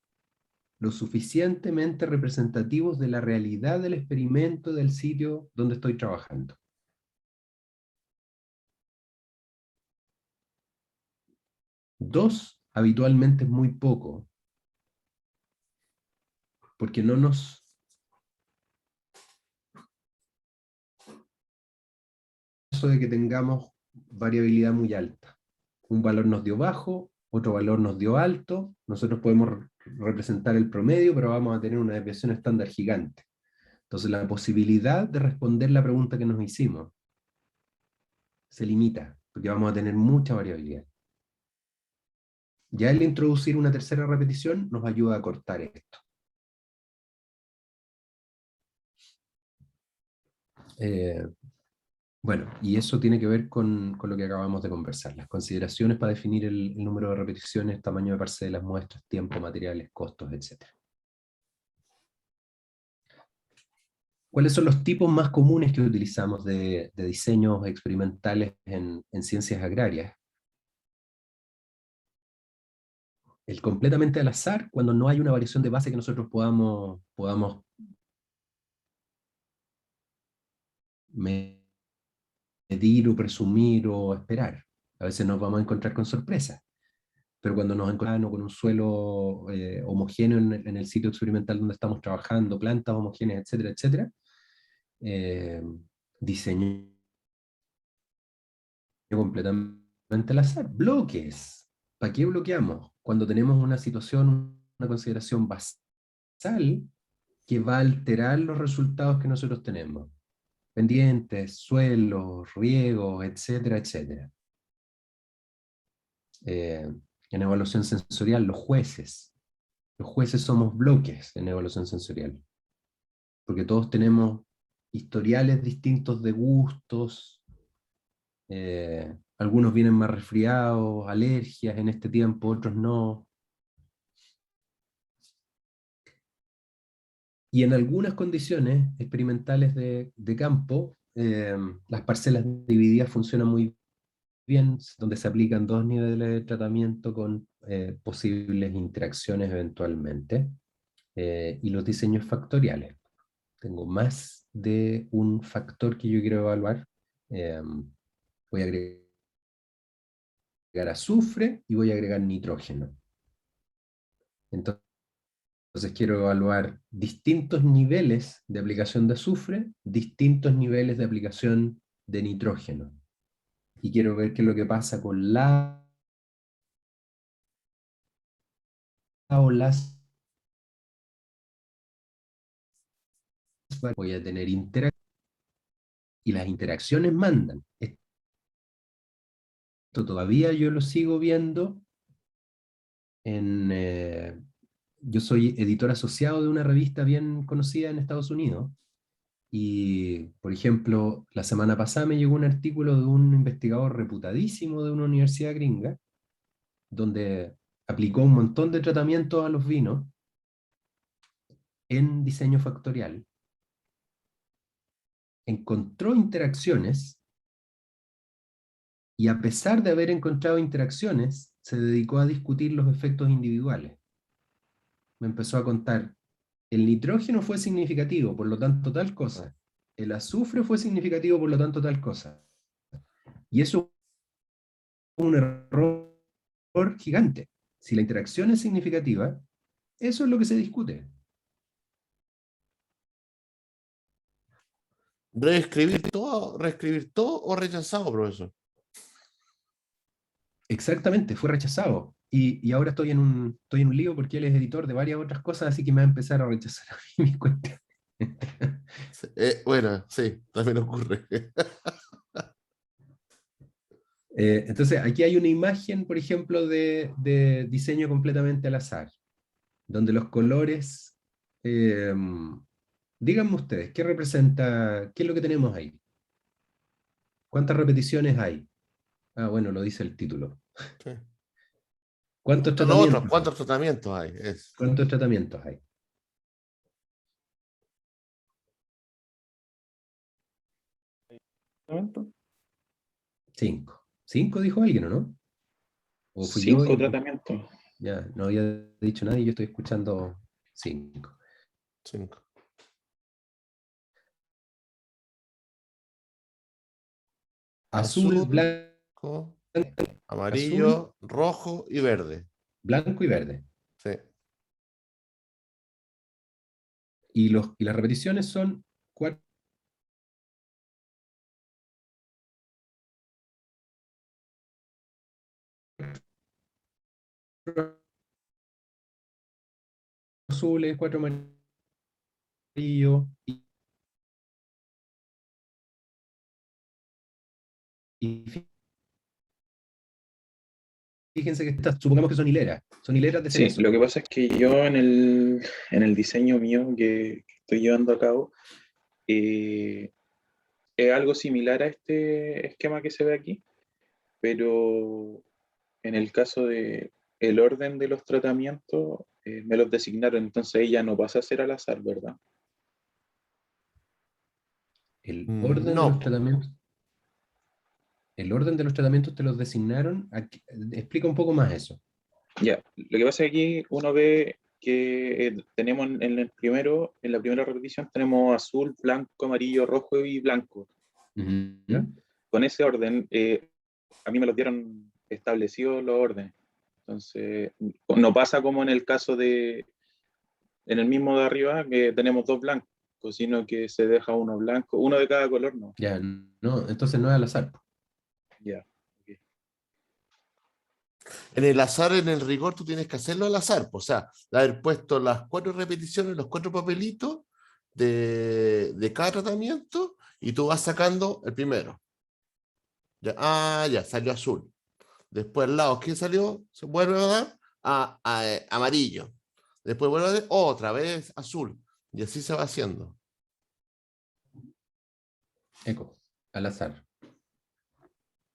lo suficientemente representativos de la realidad del experimento del sitio donde estoy trabajando. Dos, habitualmente es muy poco, porque no nos... caso de que tengamos variabilidad muy alta. Un valor nos dio bajo, otro valor nos dio alto, nosotros podemos representar el promedio, pero vamos a tener una desviación estándar gigante. Entonces la posibilidad de responder la pregunta que nos hicimos se limita, porque vamos a tener mucha variabilidad. Ya el introducir una tercera repetición nos ayuda a cortar esto. Bueno, y eso tiene que ver con lo que acabamos de conversar. Las consideraciones para definir el número de repeticiones, tamaño de parcelas, muestras, tiempo, materiales, costos, etc. ¿Cuáles son los tipos más comunes que utilizamos de diseños experimentales en ciencias agrarias? El completamente al azar, cuando no hay una variación de base que nosotros podamos medir o presumir o esperar. A veces nos vamos a encontrar con sorpresas, pero cuando nos encontramos con un suelo homogéneo en el sitio experimental donde estamos trabajando, plantas homogéneas, etcétera, etcétera, diseño completamente al azar. Bloques. ¿Para qué bloqueamos? Cuando tenemos una situación, una consideración basal que va a alterar los resultados que nosotros tenemos. Pendientes, suelos, riegos, etcétera, etcétera. En evaluación sensorial, los jueces. Los jueces somos bloques en evaluación sensorial. Porque todos tenemos historiales distintos de gustos, algunos vienen más resfriados, alergias en este tiempo, otros no. Y en algunas condiciones experimentales de campo, las parcelas divididas funcionan muy bien, donde se aplican dos niveles de tratamiento con posibles interacciones eventualmente, y los diseños factoriales. Tengo más de un factor que yo quiero evaluar. Voy a agregar azufre y voy a agregar nitrógeno. Entonces quiero evaluar distintos niveles de aplicación de azufre, distintos niveles de aplicación de nitrógeno. Y quiero ver qué es lo que pasa con la o las. Voy a tener interacciones y las interacciones mandan. Esto todavía yo lo sigo viendo en... yo soy editor asociado de una revista bien conocida en Estados Unidos. Y, por ejemplo, la semana pasada me llegó un artículo de un investigador reputadísimo de una universidad gringa, donde aplicó un montón de tratamientos a los vinos en diseño factorial, encontró interacciones, y a pesar de haber encontrado interacciones, se dedicó a discutir los efectos individuales. Me empezó a contar, el nitrógeno fue significativo, por lo tanto tal cosa. El azufre fue significativo, por lo tanto tal cosa. Y eso es un error gigante. Si la interacción es significativa, eso es lo que se discute. ¿Reescribir todo o rechazado, profesor? Exactamente, fue rechazado. y ahora estoy en un lío porque él es editor de varias otras cosas, así que me va a empezar a rechazar a mí mis cuentas. Bueno, sí, también ocurre. Entonces, aquí hay una imagen, por ejemplo, de diseño completamente al azar, donde los colores, díganme ustedes, ¿qué representa, qué es lo que tenemos ahí? ¿Cuántas repeticiones hay? Ah, bueno, lo dice el título. Sí. ¿Cuántos Los otros, tratamientos hay? ¿cuántos tratamientos hay? ¿Cuántos tratamientos hay? ¿Momento? 5. ¿5 dijo alguien o no? ¿O fui yo 5 y tratamientos. ya no había dicho nada y yo estoy escuchando 5? Cinco. Azul, Blanco, azul, amarillo, rojo y verde. blanco y verde. Sí. Y las repeticiones son 4 azules, 4 amarillos. Y fíjense que estas, supongamos que son hileras de serie Sí, azul. lo que pasa es que yo en el diseño mío que estoy llevando a cabo, eh, es algo similar a este esquema que se ve aquí, pero en el caso de el orden de los tratamientos, me los designaron, entonces ella no pasa a ser al azar, ¿verdad? El orden de los No, po. tratamientos, el orden de los tratamientos te los designaron. Explica un poco más eso. Ya, lo que pasa es que aquí uno ve que tenemos en el primero, en la primera repetición tenemos azul, blanco, amarillo, rojo y blanco, ¿ya? Ujú. Con ese orden, a mí me los dieron establecidos los órdenes. Entonces, no pasa como en el caso de, en el mismo de arriba, que tenemos dos blancos, sino que se deja uno blanco, uno de cada color, no. Ya, no, entonces no es al azar. Ya, ok. En el azar, en el rigor, tú tienes que hacerlo al azar, po. O sea, de haber puesto las 4 repeticiones, los 4 papelitos de cada tratamiento y tú vas sacando el primero. Ya, ya, salió azul. Después al lado, ¿qué salió? Se vuelve a dar amarillo. Después vuelve a dar otra vez azul. Y así se va haciendo. Eco, al azar.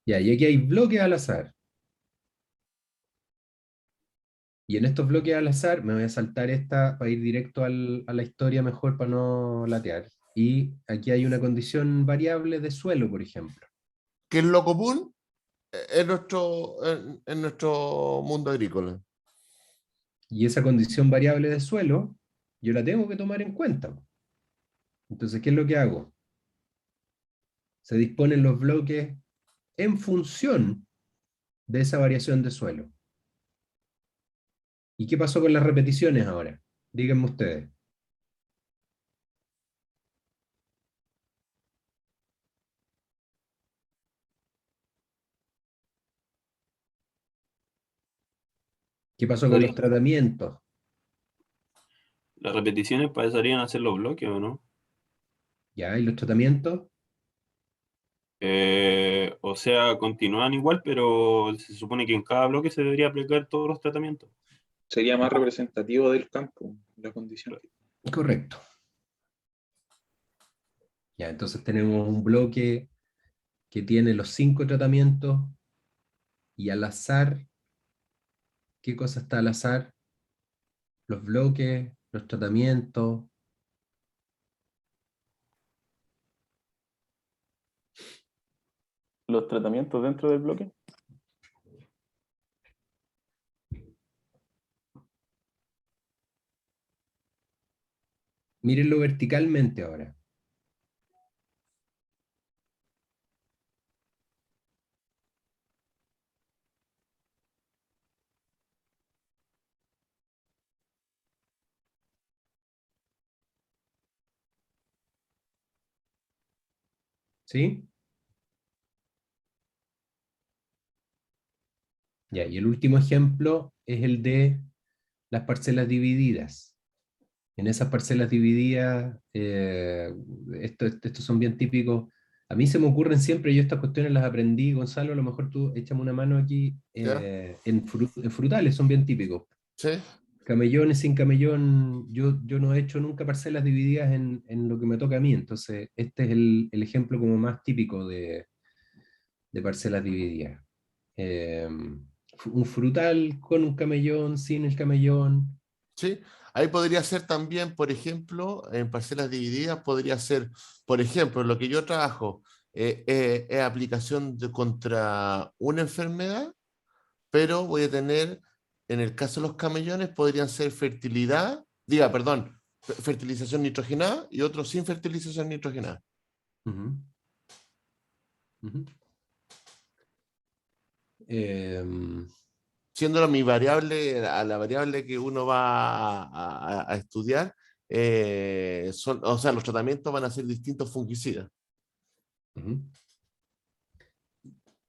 Ya, y aquí hay bloques al azar. Y en estos bloques al azar, me voy a saltar esta para ir directo a la historia mejor para no latear. Y aquí hay una condición variable de suelo, por ejemplo. ¿Qué es lo común en nuestro mundo agrícola? Y esa condición variable de suelo, yo la tengo que tomar en cuenta. Entonces, ¿qué es lo que hago? Se disponen los bloques en función de esa variación de suelo. ¿Y qué pasó con las repeticiones ahora? Díganme ustedes. ¿Qué pasó con los tratamientos? Las repeticiones pasarían a ser los bloques, ¿o no? ¿Ya? ¿Y los tratamientos? O sea, continúan igual, pero se supone que en cada bloque se debería aplicar todos los tratamientos. Sería más representativo del campo, la condición. Correcto. Ya, entonces tenemos un bloque que tiene los 5 tratamientos y al azar, ¿qué cosa está al azar? Los bloques, los tratamientos. Los tratamientos dentro del bloque. Mírenlo verticalmente ahora. ¿Sí? Ya, y el último ejemplo es el de las parcelas divididas. En esas parcelas divididas, estos son bien típicos. A mí se me ocurren siempre, yo estas cuestiones las aprendí, Gonzalo, a lo mejor tú échame una mano aquí, ¿Ya? en frutales son bien típicos. ¿Sí? Camellones sin camellón, yo no he hecho nunca parcelas divididas en lo que me toca a mí, entonces este es el ejemplo como más típico de parcelas divididas. Un frutal con un camellón, sin el camellón. ¿Sí? Ahí podría ser también, por ejemplo, en parcelas divididas, podría ser, por ejemplo, lo que yo trabajo es aplicación contra una enfermedad, pero voy a tener, en el caso de los camellones, podrían ser fertilidad, diga, perdón, fertilización nitrogenada y otros sin fertilización nitrogenada. Ujú. Ujú. Em, Siendo mi variable, a la variable que uno va a estudiar, o sea, los tratamientos van a ser distintos fungicidas. ujú.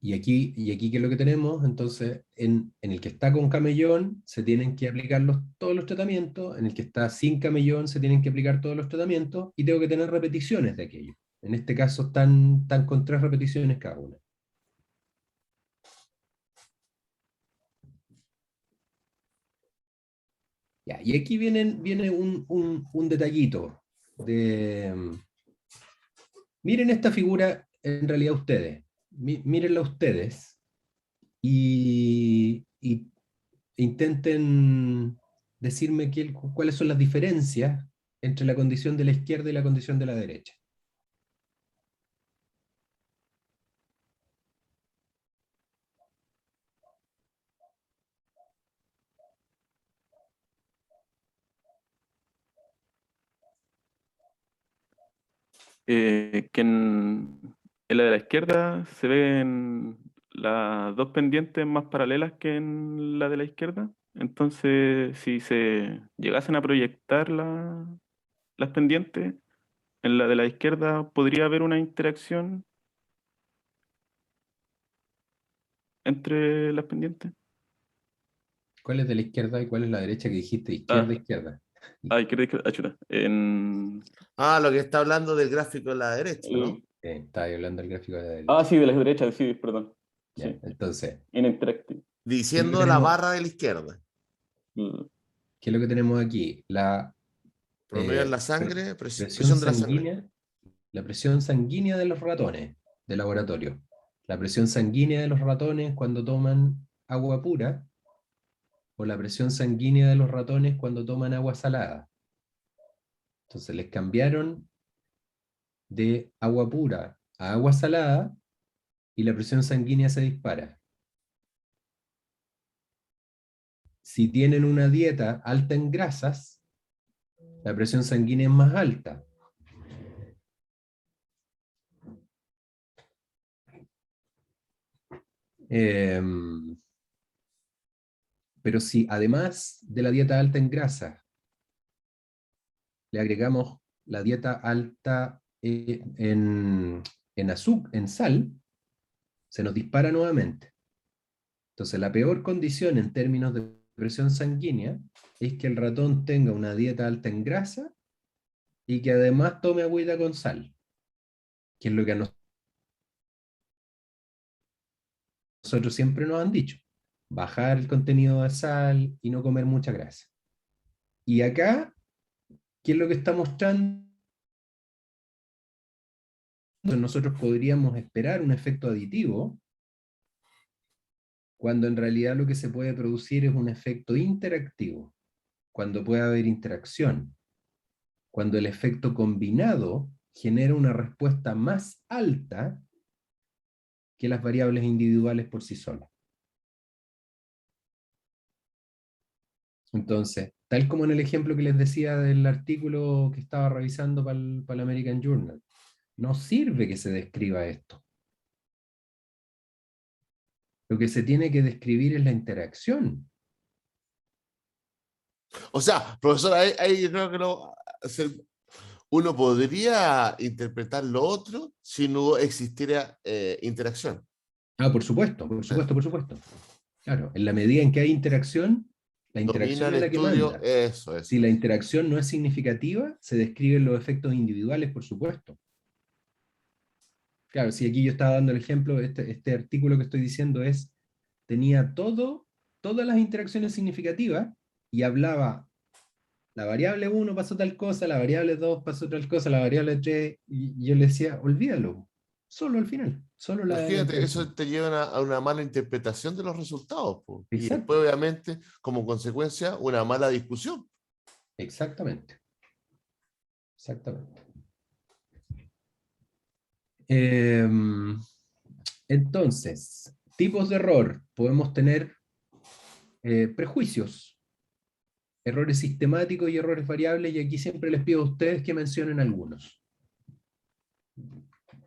Y aquí, ¿qué es lo que tenemos? Entonces, en el que está con camellón, se tienen que aplicar todos los tratamientos, en el que está sin camellón, se tienen que aplicar todos los tratamientos, y tengo que tener repeticiones de aquello. En este caso, están con 3 repeticiones cada una. Ya, y aquí viene un detallito. Miren esta figura, en realidad ustedes. Mírenla ustedes y intenten decirme cuáles son las diferencias entre la condición de la izquierda y la condición de la derecha. Que en la de la izquierda se ven las dos pendientes más paralelas que en la de la izquierda. Entonces, si se llegasen a proyectar las pendientes, en la de la izquierda podría haber una interacción entre las pendientes. ¿Cuál es de la izquierda y cuál es la derecha que dijiste? Izquierda, Ah, izquierda. izquierda, izquierda, chuta. Lo que está hablando del gráfico de la derecha, ¿no? Estaba hablando del gráfico de la derecha. Sí, de la derecha, sí, perdón. Ya, Sí, entonces, en interactive. ¿qué es lo que Diciendo la tenemos, barra de la izquierda. Mm. qué es lo que tenemos aquí? Promedio en la Pre- sangre, presión presión de la sangre. sanguínea, la presión sanguínea de los ratones de laboratorio. La presión sanguínea de los ratones cuando toman agua pura, o la presión sanguínea de los ratones cuando toman agua salada. Entonces les cambiaron de agua pura a agua salada y la presión sanguínea se dispara. Si tienen una dieta alta en grasas, la presión sanguínea es más alta. Pero si además de la dieta alta en grasa le agregamos la dieta alta en sal, se nos dispara nuevamente. Entonces, la peor condición en términos de presión sanguínea es que el ratón tenga una dieta alta en grasa y que además tome agüita con sal, que es lo que a nosotros siempre nos han dicho: bajar el contenido de sal y no comer mucha grasa. Y acá, ¿qué es lo que está mostrando? Nosotros podríamos esperar un efecto aditivo, cuando en realidad lo que se puede producir es un efecto interactivo, cuando puede haber interacción, cuando el efecto combinado genera una respuesta más alta que las variables individuales por sí solas. Entonces, tal como en el ejemplo que les decía del artículo que estaba revisando para el American Journal, no sirve que se describa esto. Lo que se tiene que describir es la interacción. O sea, profesor, ahí yo creo que uno podría interpretar lo otro si no existiera interacción. Por supuesto, por supuesto, por supuesto. Claro, en la medida en que hay interacción, la Domina interacción el es la que estudio, manda. eso es. Si la interacción no es significativa, se describen los efectos individuales, por supuesto. Claro, si aquí yo estaba dando el ejemplo, este artículo que estoy diciendo tenía todas las interacciones significativas y hablaba, la variable 1 pasó tal cosa, la variable 2 pasó tal cosa, la variable 3, y yo le decía, olvídalo, solo al final, solo la Imagínate, eso interacción. te lleva a una mala interpretación de los resultados, po. Y después, Exacto, obviamente, como consecuencia, una mala discusión. exactamente, exactamente. Em, entonces, tipos de error. Podemos tener prejuicios, errores sistemáticos y errores variables, y aquí siempre les pido a ustedes que mencionen algunos.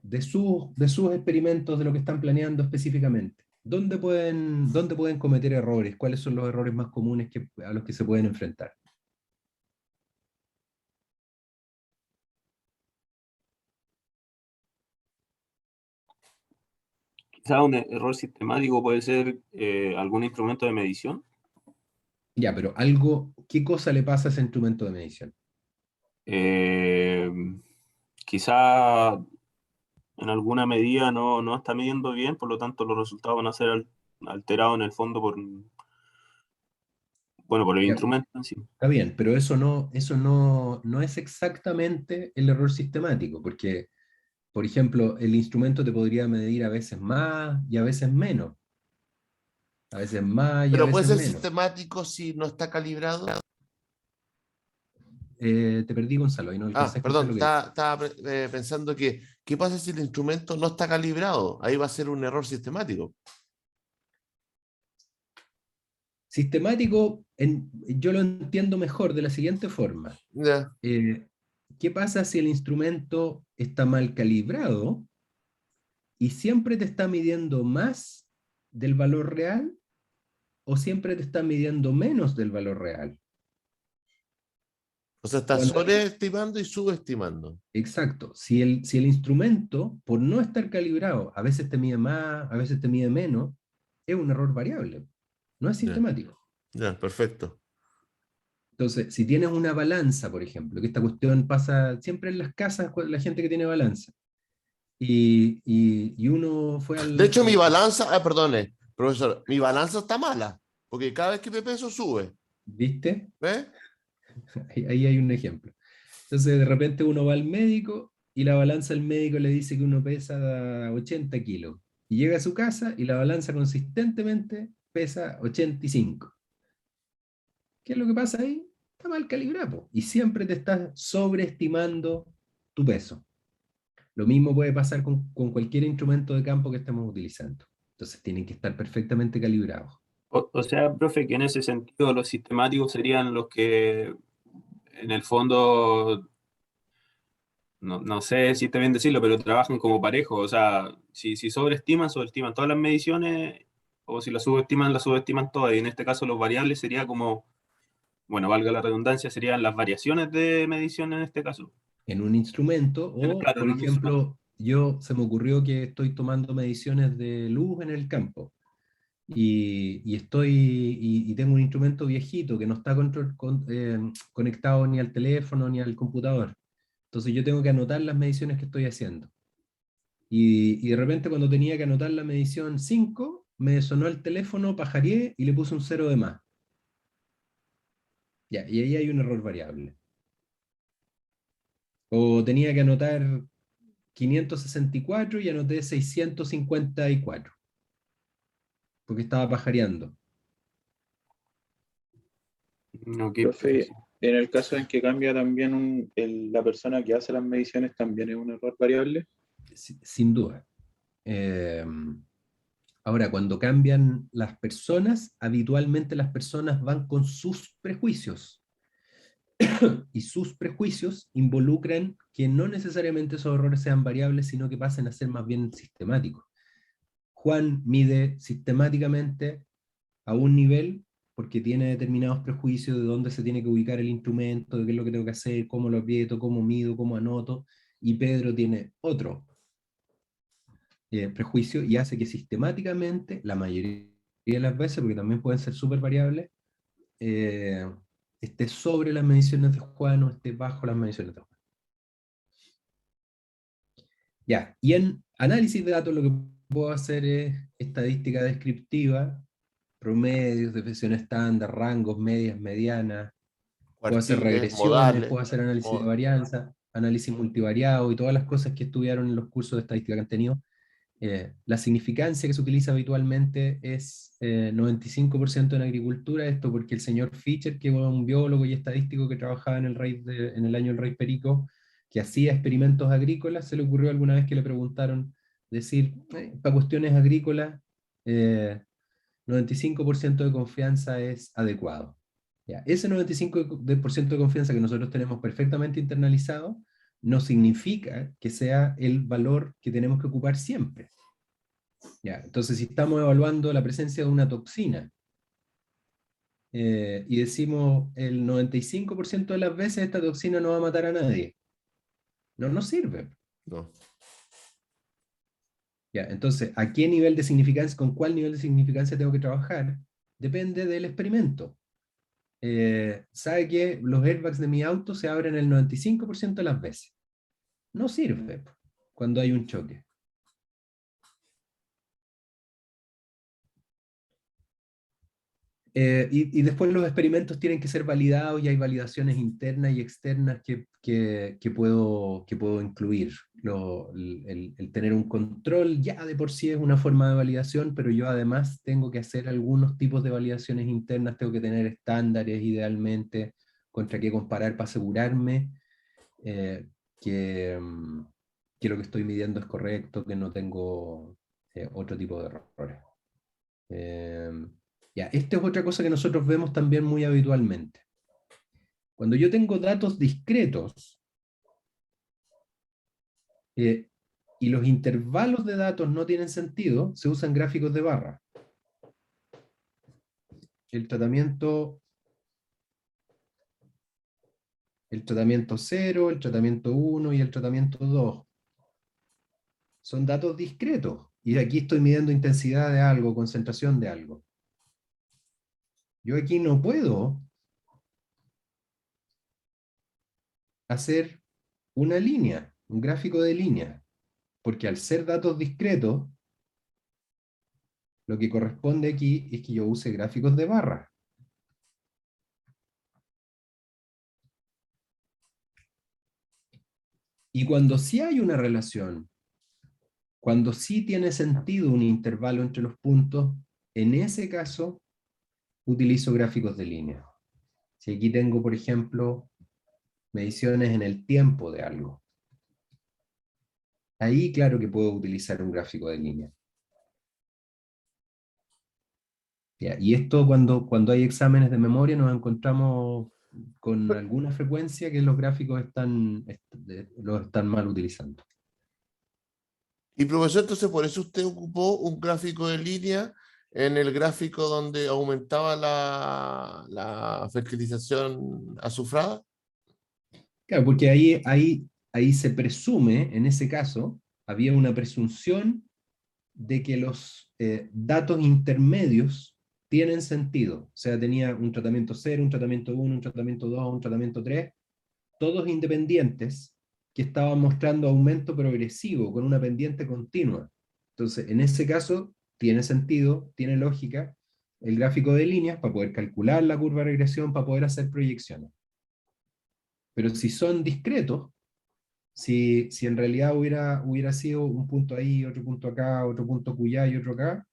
De sus experimentos, de lo que están planeando específicamente. ¿Dónde pueden cometer errores? ¿Cuáles son los errores más comunes a los que se pueden enfrentar? Quizá un error sistemático puede ser algún instrumento de medición. Ya, pero ¿qué cosa le pasa a ese instrumento de medición? Eh, Quizá en alguna medida no está midiendo bien, por lo tanto los resultados van a ser alterados en el fondo por el Ya, instrumento en sí. está bien, pero eso no es exactamente el error sistemático, porque, por ejemplo, el instrumento te podría medir a veces más y a veces menos, a veces más y a Pero puede veces ser menos. sistemático si no está calibrado. Te perdí, Gonzalo, y no alcancé a escuchar Perdón, lo que dijo. estaba pensando que, ¿qué pasa si el instrumento no está calibrado? Ahí va a ser un error sistemático. Sistemático, yo lo entiendo mejor de la siguiente forma. Ya. Eh, ¿Qué pasa si el instrumento está mal calibrado y siempre te está midiendo más del valor real o siempre te está midiendo menos del valor real? O sea, está Cuando, sobreestimando y subestimando. exacto, si el instrumento, por no estar calibrado, a veces te mide más, a veces te mide menos, es un error variable, no es Ya, sistemático. ya, perfecto. Entonces, si tienes una balanza, por ejemplo, que esta cuestión pasa siempre en las casas, la gente que tiene balanza, y uno fue De hecho, mi balanza, perdone, profesor, mi balanza está mala, porque cada vez que me peso sube. ¿viste? ¿Ves? Ahí hay un ejemplo. Entonces, de repente uno va al médico y la balanza del médico le dice que uno pesa 80 kilos. Y llega a su casa y la balanza consistentemente pesa 85. ¿Qué es lo que pasa ahí? Está mal calibrado. Y siempre te estás sobreestimando tu peso. Lo mismo puede pasar con cualquier instrumento de campo que estemos utilizando. Entonces tienen que estar perfectamente calibrados. O sea, profe, que en ese sentido los sistemáticos serían los que en el fondo, no sé si está bien decirlo, pero trabajan como parejo. O sea, si sobreestiman todas las mediciones, o si las subestiman todas. Y en este caso los variables sería como, bueno, valga la redundancia, serían las variaciones de medición en este caso. En un instrumento, o Claro, por en un instrumento. ejemplo, se me ocurrió que estoy tomando mediciones de luz en el campo y tengo un instrumento viejito que no está conectado ni al teléfono ni al computador. Entonces yo tengo que anotar las mediciones que estoy haciendo. Y de repente cuando tenía que anotar la medición 5 me sonó el teléfono, pajareé y le puse un 0 de más. Ya, y ahí hay un error variable. O tenía que anotar 564 y anoté 654, porque estaba pajareando. Ok, Profe, perfecto. en el caso en que cambia también la persona que hace las mediciones, también es un error variable. Sin duda. Ahora, cuando cambian las personas, habitualmente las personas van con sus prejuicios. Y sus prejuicios involucran que no necesariamente esos errores sean variables, sino que pasen a ser más bien sistemáticos. Juan mide sistemáticamente a un nivel porque tiene determinados prejuicios de dónde se tiene que ubicar el instrumento, de qué es lo que tengo que hacer, cómo lo aprieto, cómo mido, cómo anoto, y Pedro tiene otro prejuicio y hace que sistemáticamente la mayoría de las veces, porque también pueden ser súper variables, esté sobre las mediciones de Juan o esté bajo las mediciones de Juan. Ya, y en análisis de datos lo que puedo hacer es estadística descriptiva, promedios, desviación estándar, rangos, medias, medianas, puedo hacer Cuartiles, regresiones, modales. puedo hacer análisis de varianza, análisis multivariado y todas las cosas que estudiaron en los cursos de estadística que han tenido. La significancia que se utiliza habitualmente es 95% en agricultura, esto porque el señor Fischer, que era un biólogo y estadístico que trabajaba en en el año del Rey Perico, que hacía experimentos agrícolas, se le ocurrió alguna vez que le preguntaron, decir, para cuestiones agrícolas, 95% de confianza es adecuado. Ya, ese 95% de confianza que nosotros tenemos perfectamente internalizado, no significa que sea el valor que tenemos que ocupar siempre. Ya, entonces, si estamos evaluando la presencia de una toxina y decimos el 95% de las veces esta toxina no va a matar a nadie, no nos sirve. No. Ya, entonces, ¿a qué nivel de significancia, con cuál nivel de significancia tengo que trabajar? Depende del experimento. Sabe que los airbags de mi auto se abren el 95% de las veces. No sirve cuando hay un choque. Y después los experimentos tienen que ser validados y hay validaciones internas y externas que puedo incluir. El tener un control ya de por sí es una forma de validación, pero yo además tengo que hacer algunos tipos de validaciones internas, tengo que tener estándares idealmente contra qué comparar para asegurarme que, que lo que estoy midiendo es correcto, que no tengo otro tipo de errores. Ya, esta es otra cosa que nosotros vemos también muy habitualmente. Cuando yo tengo datos discretos y los intervalos de datos no tienen sentido, se usan gráficos de barra. El tratamiento 0, el tratamiento 1 y el tratamiento 2. Son datos discretos. Y aquí estoy midiendo intensidad de algo, concentración de algo. Yo aquí no puedo hacer una línea, un gráfico de línea, porque al ser datos discretos, lo que corresponde aquí es que yo use gráficos de barra. Y cuando sí hay una relación, cuando sí tiene sentido un intervalo entre los puntos, en ese caso utilizo gráficos de línea. Si aquí tengo, por ejemplo, mediciones en el tiempo de algo, ahí claro que puedo utilizar un gráfico de línea. Ya, y esto cuando hay exámenes de memoria nos encontramos con alguna frecuencia que los gráficos los están mal utilizando. Y profesor, entonces por eso usted ocupó un gráfico de línea en el gráfico donde aumentaba la fertilización azufrada. Claro, porque ahí se presume, en ese caso, había una presunción de que los datos intermedios tienen sentido. O sea, tenía un tratamiento 0, un tratamiento 1, un tratamiento 2, un tratamiento 3, todos independientes, que estaban mostrando aumento progresivo con una pendiente continua. Entonces, en ese caso, tiene sentido, tiene lógica el gráfico de líneas para poder calcular la curva de regresión, para poder hacer proyecciones. Pero si son discretos, si en realidad hubiera sido un punto ahí, otro punto acá, otro punto acullá y otro acá,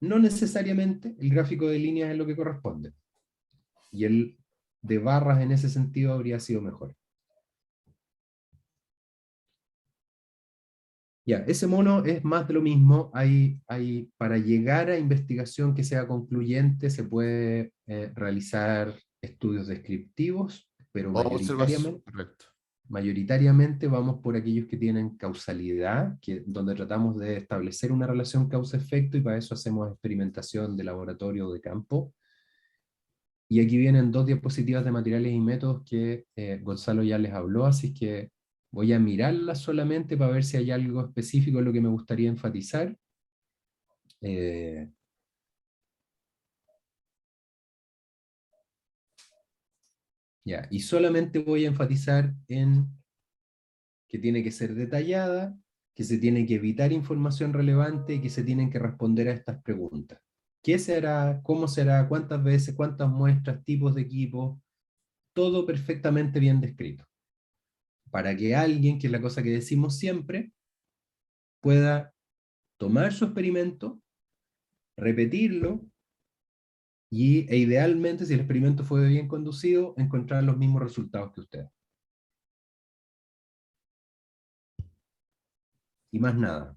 no necesariamente el gráfico de líneas es lo que corresponde. Y el de barras en ese sentido habría sido mejor. Ya, ese mono es más de lo mismo. Para llegar a investigación que sea concluyente se puede realizar estudios descriptivos, pero Observación, correcto. mayoritariamente vamos por aquellos que tienen causalidad, donde tratamos de establecer una relación causa-efecto y para eso hacemos experimentación de laboratorio o de campo. Y aquí vienen 2 diapositivas de materiales y métodos que Gonzalo ya les habló, así que voy a mirarlas solamente para ver si hay algo específico en lo que me gustaría enfatizar. Ya, y solamente voy a enfatizar en que tiene que ser detallada, que se tiene que evitar información relevante y que se tienen que responder a estas preguntas. ¿Qué será? ¿Cómo será? ¿Cuántas veces? ¿Cuántas muestras? ¿Tipos de equipos? Todo perfectamente bien descrito. Para que alguien, que es la cosa que decimos siempre, pueda tomar su experimento, repetirlo e idealmente, si el experimento fue bien conducido, encontrar los mismos resultados que usted. Y más nada.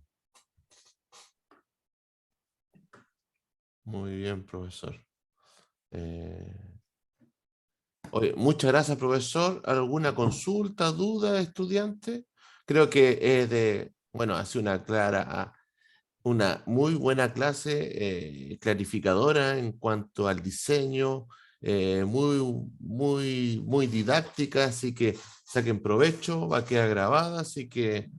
Muy bien, profesor. Oye, muchas gracias, profesor. ¿Alguna consulta, duda, estudiante? Creo que es bueno, hace una muy buena clase, clarificadora en cuanto al diseño, muy didáctica, así que saquen provecho, va a quedar grabada, así que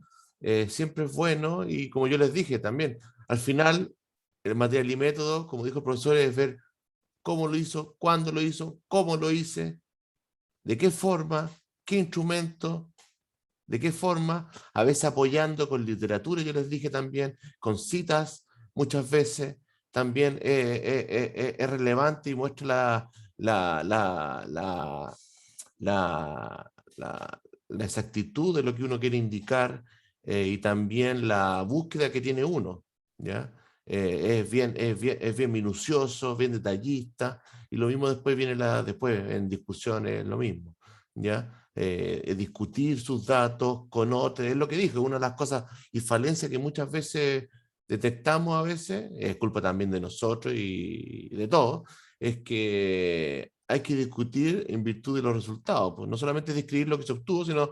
siempre es bueno. Y como yo les dije también, al final, el material y método, como dijo el profesor, es ver cómo lo hizo, cuándo lo hizo, cómo lo hice, de qué forma, qué instrumento, de qué forma, a veces apoyando con literatura, yo les dije también, con citas, muchas veces también es relevante y muestra la, la, la, la, la exactitud de lo que uno quiere indicar, y también la búsqueda que tiene uno, ¿ya? Es bien minucioso, bien detallista, y lo mismo después viene después en discusiones, lo mismo, ¿ya? Discutir sus datos con otros, es lo que dije, una de las cosas y falencias que muchas veces detectamos a veces, es culpa también de nosotros y de todos, es que hay que discutir en virtud de los resultados, pues no solamente describir lo que se obtuvo, sino,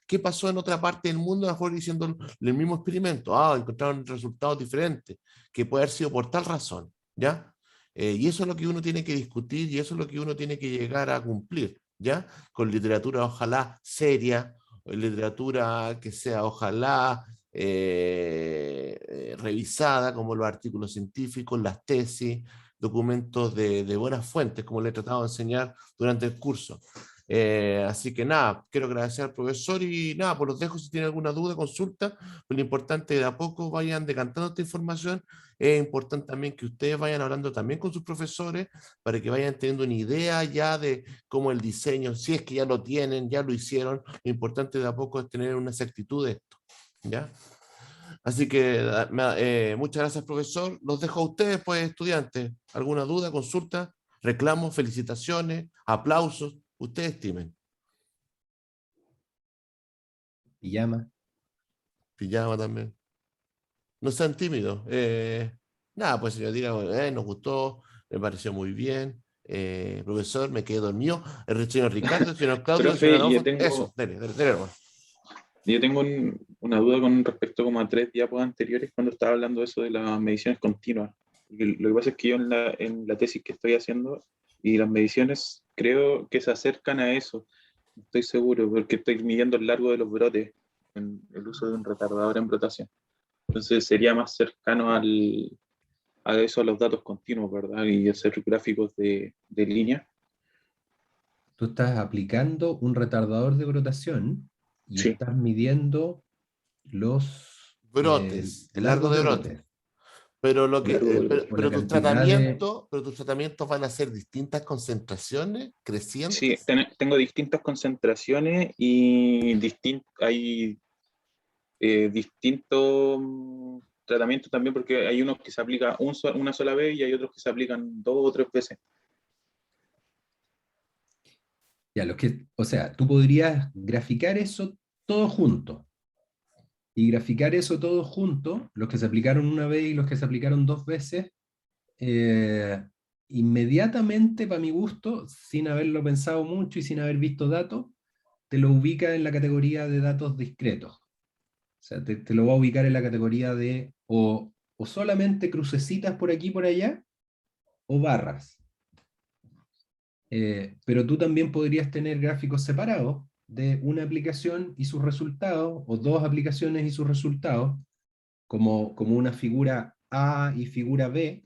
¿qué pasó en otra parte del mundo, a lo mejor diciendo el mismo experimento? Encontraron resultados diferentes, que puede haber sido por tal razón, ¿ya? Y eso es lo que uno tiene que discutir y eso es lo que uno tiene que llegar a cumplir, ¿ya? Con literatura ojalá seria, literatura que sea ojalá revisada, como los artículos científicos, las tesis, documentos de buenas fuentes, como le he tratado de enseñar durante el curso. Así que nada, quiero agradecer al profesor y nada, pues los dejo si tienen alguna duda, consulta. Pues lo importante es que de a poco vayan decantando esta información. Es importante también que ustedes vayan hablando también con sus profesores para que vayan teniendo una idea ya de cómo el diseño, si es que ya lo tienen, ya lo hicieron. Lo importante de a poco es tener una exactitud de esto, ¿ya? Así que muchas gracias, profesor. Los dejo a ustedes, pues, estudiantes. ¿Alguna duda, consulta, reclamos, felicitaciones, aplausos? Ustedes estimen. Pijama. Pijama también. No sean tímidos. Nada, pues señor, diga, nos gustó, me pareció muy bien. Profesor, me quedé dormido. El señor Ricardo, el señor Claudio, el señor Profe, Adolfo. Eso, dele, hermano. yo tengo una duda con respecto como a 3 diapos anteriores cuando estaba hablando de eso de las mediciones continuas. Y lo que pasa es que yo en la tesis que estoy haciendo y las mediciones creo que se acercan a eso. No estoy seguro porque estoy midiendo el largo de los brotes en el uso de un retardador en brotación. Entonces sería más cercano a eso, a los datos continuos, ¿verdad? Y hacer gráficos de línea. Tú estás aplicando un retardador de brotación y Sí, estás midiendo los Brotes, el largo largos de de brotes. brotes Pero, largo de brotes. o la cantidad de... pero tus tratamientos van a ser distintas concentraciones Sí, crecientes. tengo distintas concentraciones y hay distintos tratamientos también porque hay unos que se aplican una sola vez y hay otros que se aplican 2 o 3 veces. Ya, o sea, tú podrías graficar eso todo junto. Y graficar eso todo junto, los que se aplicaron una vez y los que se aplicaron 2 veces, inmediatamente, para mi gusto, sin haberlo pensado mucho y sin haber visto datos, te lo ubica en la categoría de datos discretos. O sea, te lo va a ubicar en la categoría de o solamente crucecitas por aquí y por allá, o barras. Pero tú también podrías tener gráficos separados de una aplicación y sus resultados, o 2 aplicaciones y sus resultados, como una figura A y figura B,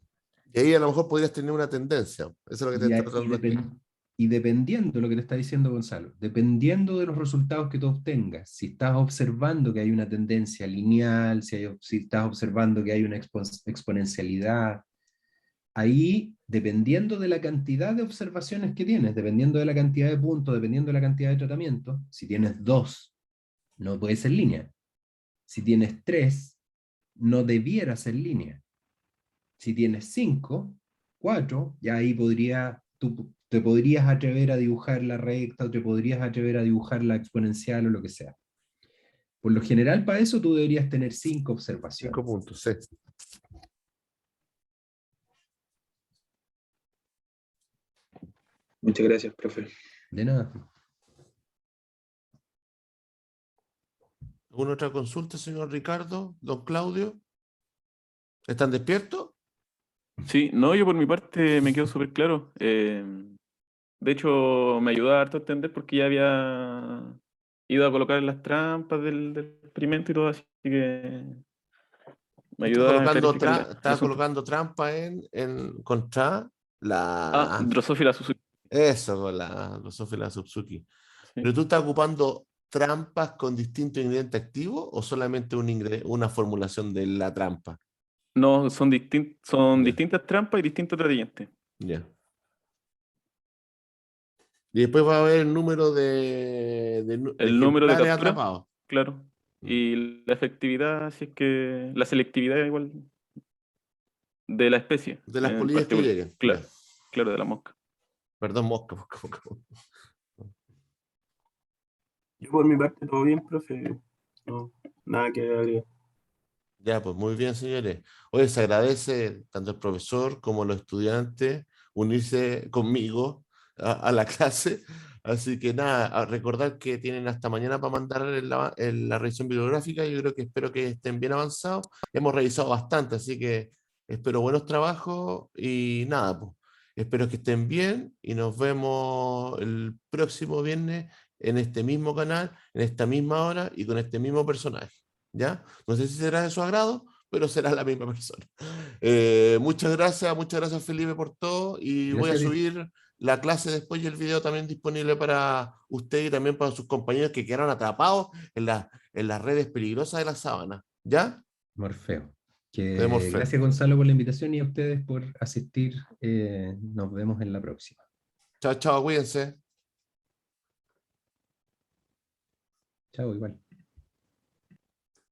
Y ahí a lo mejor podrías tener una tendencia. Eso es lo que te y, estoy y tratando de explicar. Y dependiendo de lo que te está diciendo Gonzalo, dependiendo de los resultados que tú obtengas, si estás observando que hay una tendencia lineal, si estás observando que hay una exponencialidad, ahí, dependiendo de la cantidad de observaciones que tienes, dependiendo de la cantidad de puntos, dependiendo de la cantidad de tratamientos, si tienes 2, no puede ser línea. Si tienes 3, no debiera ser línea. Si tienes 5, 4, ya ahí tú te podrías atrever a dibujar la recta o te podrías atrever a dibujar la exponencial o lo que sea. Por lo general, para eso tú deberías tener 5 observaciones. 5 puntos, sí. Muchas gracias, profe. De nada. ¿Alguna otra consulta, señor Ricardo? Don Claudio. ¿Están despiertos? Sí, no, yo por mi parte me quedo súper claro. De hecho, me ayudaba harto a entender porque ya había ido a colocar las trampas del experimento y todo, así que me ayudaba a clarificar el Estaba asunto. colocando trampa contra Ah, la... Drosophila Suzuki. Eso, con la Drosophila subzuki. Sí. ¿Pero tú estás ocupando trampas con distintos ingredientes activos o solamente una formulación de la trampa? No, son Ya, distintas trampas y distintos ingredientes. ya. Y después va a haber el número de El número de ejemplares captura, atrapados. claro. Y la efectividad, si es que la selectividad igual de la especie De las en polillas que particular. lleguen. Claro, Ya. claro, de la mosca. Perdón, mosca. Yo por mi parte todo bien, profe. No, nada que agregar. Ya, pues muy bien, señores. Hoy se agradece tanto el profesor como los estudiantes unirse conmigo a la clase. Así que nada, a recordar que tienen hasta mañana para mandar la revisión bibliográfica. Yo creo que espero que estén bien avanzados. Hemos revisado bastante, así que espero buenos trabajos y nada, pues espero que estén bien y nos vemos el próximo viernes en este mismo canal, en esta misma hora y con este mismo personaje. ¿Ya? No sé si será de su agrado, pero será la misma persona. Muchas gracias Felipe por todo y voy a Gracias a ti. subir la clase después y el video también disponible para usted y también para sus compañeros que quedaron atrapados en las redes peligrosas de la sábana. ¿Ya? Morfeo. De Morfeo. Gracias, Gonzalo, por la invitación y a ustedes por asistir. Nos vemos en la próxima. Chao, chao, cuídense. Chao, igual.